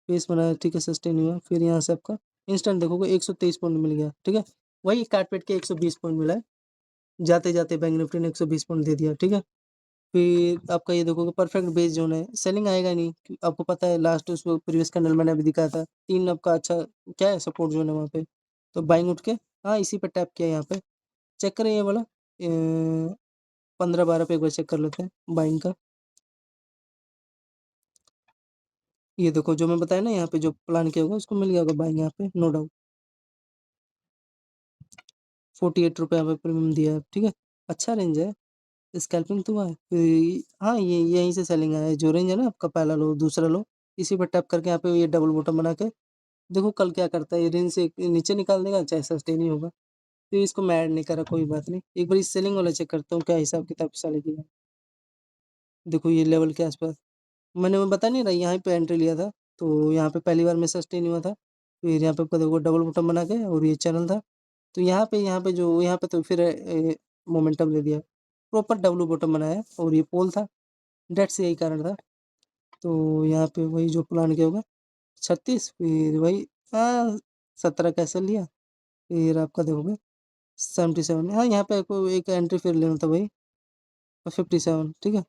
बेस बनाया, ठीक है, सस्टेन हुआ, फिर यहाँ से आपका इंस्टेंट देखोगे 123 पॉइंट मिल गया, ठीक है। वही काट पीट के 120 पॉइंट मिला है, जाते जाते बैंक निफ्टी ने 120 पॉइंट दे दिया, ठीक है। फिर आपका ये देखोगे परफेक्ट बेस जोन है, सेलिंग आएगा नहीं, आपको पता है लास्ट उसको प्रीवियस कैंडल मैंने अभी दिखाया था, 3 आपका अच्छा क्या है सपोर्ट जोन है वहाँ पे, तो बाइंग उठ के, हाँ इसी पे टैप किया यहाँ पे। चेक करें ये वाला 15-12 पे एक बार चेक कर लेते हैं बाइंग का। ये देखो जो मैं बताया ना, यहाँ पे जो प्लान किया होगा उसको मिल गया होगा बाइंग यहाँ पे, नो डाउट। 48 रुपये यहाँ पे प्रीमियम दिया है, ठीक है, अच्छा रेंज है। स्कैल्पिंग तो हुआ है हाँ, ये यहीं से सेलिंग आया है, जो रेंज है ना आपका पहला लो दूसरा लो, इसी पर टैप करके यहाँ पे ये डबल बॉटम बना के देखो कल क्या करता है, ये रेंज से नीचे निकाल देगा, चाहे सस्टेन ही होगा। तो इसको मैं ऐड नहीं करा, कोई बात नहीं, एक बार इस सेलिंग वाला चेक करता हूँ क्या हिसाब किताब साले की है। देखो ये लेवल के आसपास मैंने वो बता नहीं रहा, यहाँ पे एंट्री लिया था, तो यहाँ पे पहली बार में सस्टेन हुआ था, फिर यहाँ पे आपका देखो डबल बॉटम बना के, और ये चैनल था, तो यहाँ पे जो यहाँ पे तो फिर मोमेंटम दे दिया, प्रॉपर डब्लू बॉटम बनाया, और ये पोल था, डेट से यही कारण था। तो यहाँ पे वही जो प्लान किया होगा 36, फिर वही 17 कैसे लिया, फिर आपका देखोगे 77, हाँ यहाँ पे आपको एक एंट्री फिर लेना था भाई, 57, ठीक है।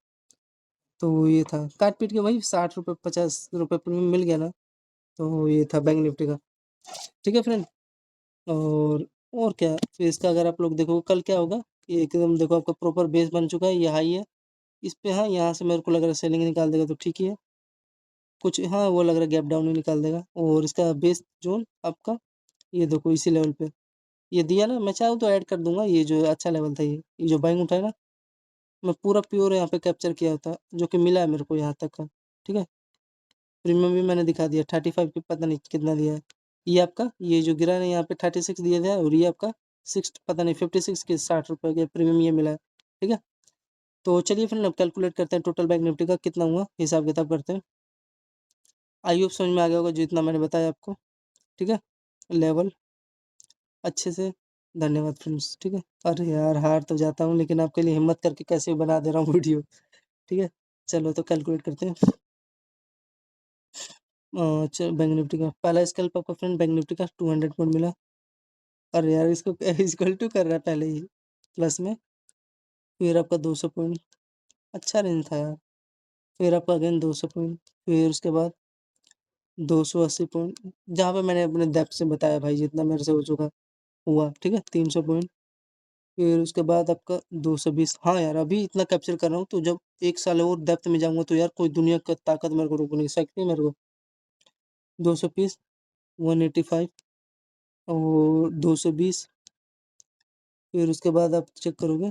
तो ये था काट पीट के वही 60 रुपये 50 रुपये प्रीमियम मिल गया ना, तो ये था बैंक निफ्टी का, ठीक है फ्रेंड। और और क्या, फिर इसका अगर आप लोग देखो कल क्या होगा, ये एकदम देखो आपका प्रॉपर बेस बन चुका है, ये हाई है इस पे, हाँ यहाँ से मेरे को लग रहा है सेलिंग निकाल देगा तो ठीक ही है। कुछ हाँ, वो लग रहा है गैप डाउन ही निकाल देगा और इसका बेस ज़ोन आपका ये देखो इसी लेवल पे। ये दिया ना, मैं चाहूँ तो ऐड कर दूँगा ये जो अच्छा लेवल था ये जो बाइंग उठा है ना, मैं पूरा प्योर यहाँ पे कैप्चर किया था, जो कि मिला है मेरे को यहाँ तक का, ठीक है? प्रीमियम भी मैंने दिखा दिया 35 की पता नहीं कितना दिया है। ये आपका ये जो गिरा है ना यहाँ पे 36 दिया था और ये आपका 6 पता नहीं 56 के 60 रुपए के प्रीमियम ये मिला है, ठीक है? तो चलिए फिर अब कैलकुलेट करते हैं टोटल बैंक निफ्टी का कितना हुआ, हिसाब किताब करते हैं। आई होप समझ में आ गया होगा जितना मैंने बताया आपको, ठीक है? लेवल अच्छे से धन्यवाद फ्रेंड्स, ठीक है? अरे यार हार तो जाता हूँ लेकिन आपके लिए हिम्मत करके कैसे भी बना दे रहा हूँ वीडियो, ठीक है? चलो तो कैलकुलेट करते हैं। चल बैंक निफ्टी का पहला स्कैल्प आपका फ्रेंड बैंक निफ्टी का 200 पॉइंट मिला। अरे यार इसको इक्वल टू कर रहा है पहले ही प्लस में। फिर आपका 200 पॉइंट, अच्छा रेंज था यार। फिर आपका अगेन 200 पॉइंट, फिर उसके बाद 280 पॉइंट, जहाँ पे मैंने अपने डेप्थ से बताया भाई जितना मेरे से हो चुका हुआ, ठीक है? 300 पॉइंट, फिर उसके बाद आपका 220। हाँ यार अभी इतना कैप्चर कर रहा हूँ तो जब 1 साल और डेप्थ में जाऊँगा तो यार कोई दुनिया का ताकत मेरे को रोक नहीं सकती मेरे को। 220, 185 और 220, फिर उसके बाद आप चेक करोगे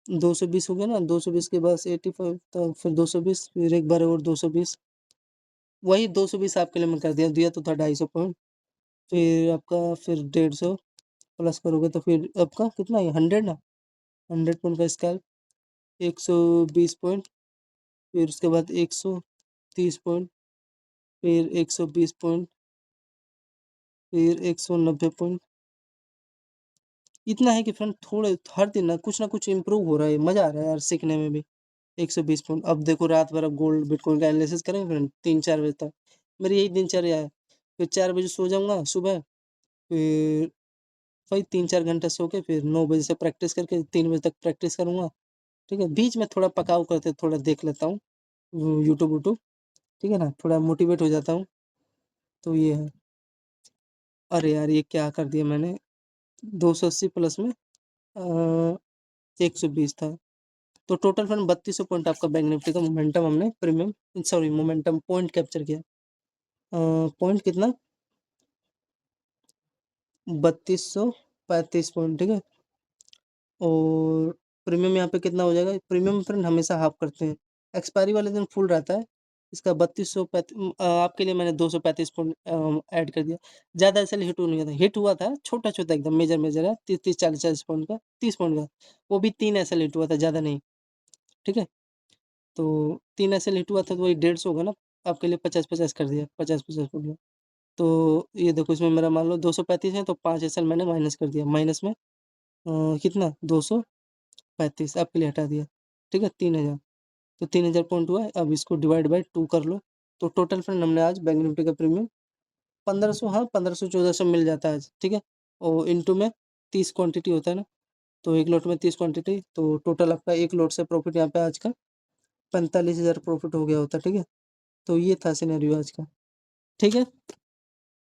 220 हो गया ना, 220 के बाद 85 तो फिर 220 फिर एक बार और 220, वही 220 आपके लिए मैं कर दिया, दिया तो था 250 पॉइंट। फिर आपका फिर 150 प्लस करोगे तो फिर आपका कितना है 100 ना, 100 पॉइंट का स्कैल्प, 120 पॉइंट, फिर उसके बाद 130 पॉइंट, फिर 120 पॉइंट, फिर 190 पॉइंट। इतना है कि फ्रेंड थोड़े हर दिन ना कुछ इम्प्रूव हो रहा है, मज़ा आ रहा है यार सीखने में भी। 120 पॉइंट, अब देखो रात भर अब गोल्ड बिटकॉइन का एनालिसिस करेंगे फ्रेंड 3-4 बजे तक। मेरी यही दिनचर्या है। फिर 4 बजे सो जाऊँगा सुबह, फिर वही 3-4 घंटा सो के फिर 9 बजे से प्रैक्टिस करके 3 बजे तक प्रैक्टिस करूँगा, ठीक है? बीच में थोड़ा पकाऊ करते थोड़ा देख लेता हूँ यूट्यूब वूट्यूब, ठीक है ना? थोड़ा मोटिवेट हो जाता हूँ, तो ये है। अरे यार ये क्या कर दिया मैंने, 280 प्लस में 120 था। तो टोटल फ्रेंड 3200 पॉइंट आपका बैंक निफ्टी का मोमेंटम हमने premium sorry momentum point capture किया। पॉइंट कितना 3235 पॉइंट, ठीक है? और प्रीमियम यहाँ पे कितना हो जाएगा, प्रीमियम फ्रेंड हमेशा हाफ करते हैं, एक्सपायरी वाले दिन फुल रहता है। इसका 3235 आपके लिए मैंने 235 पॉइंट ऐड कर दिया। ज़्यादा ऐसे हिट नहीं हुआ था, हिट हुआ था छोटा छोटा एकदम मेजर मेजर है 30 40 40 पॉइंट का, 30 पॉइंट का, वो भी 3 ऐसे हिट हुआ था, ज़्यादा नहीं, ठीक है? तो 3 ऐसे हिट हुआ था तो वही 150 होगा ना, आपके लिए 50-50 कर दिया, 50-50 हो गया। तो ये देखो इसमें मेरा मान लो 235 है तो 5 एसएल मैंने माइनस कर दिया, माइनस में कितना 235 आपके लिए हटा दिया, ठीक है? 3000, तो 3000 पॉइंट हुआ है। अब इसको डिवाइड बाय 2 कर लो, तो टोटल फ्रेंड हमने आज बैंक निफ्टी का प्रीमियम 1500, हाँ 1500-1400 मिल जाता है आज, ठीक है? और इनटू में 30 क्वांटिटी होता है ना, तो एक लॉट में 30 क्वांटिटी, तो टोटल आपका एक लॉट से प्रॉफिट यहाँ पे आज का 45,000 प्रॉफिट हो गया होता, ठीक है? तो ये था सिनेरियो आज का, ठीक है?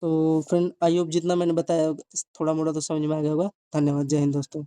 तो फ्रेंड आई होप जितना मैंने बताया थोड़ा मोड़ा तो समझ में आ गया होगा। धन्यवाद, जय हिंद दोस्तों।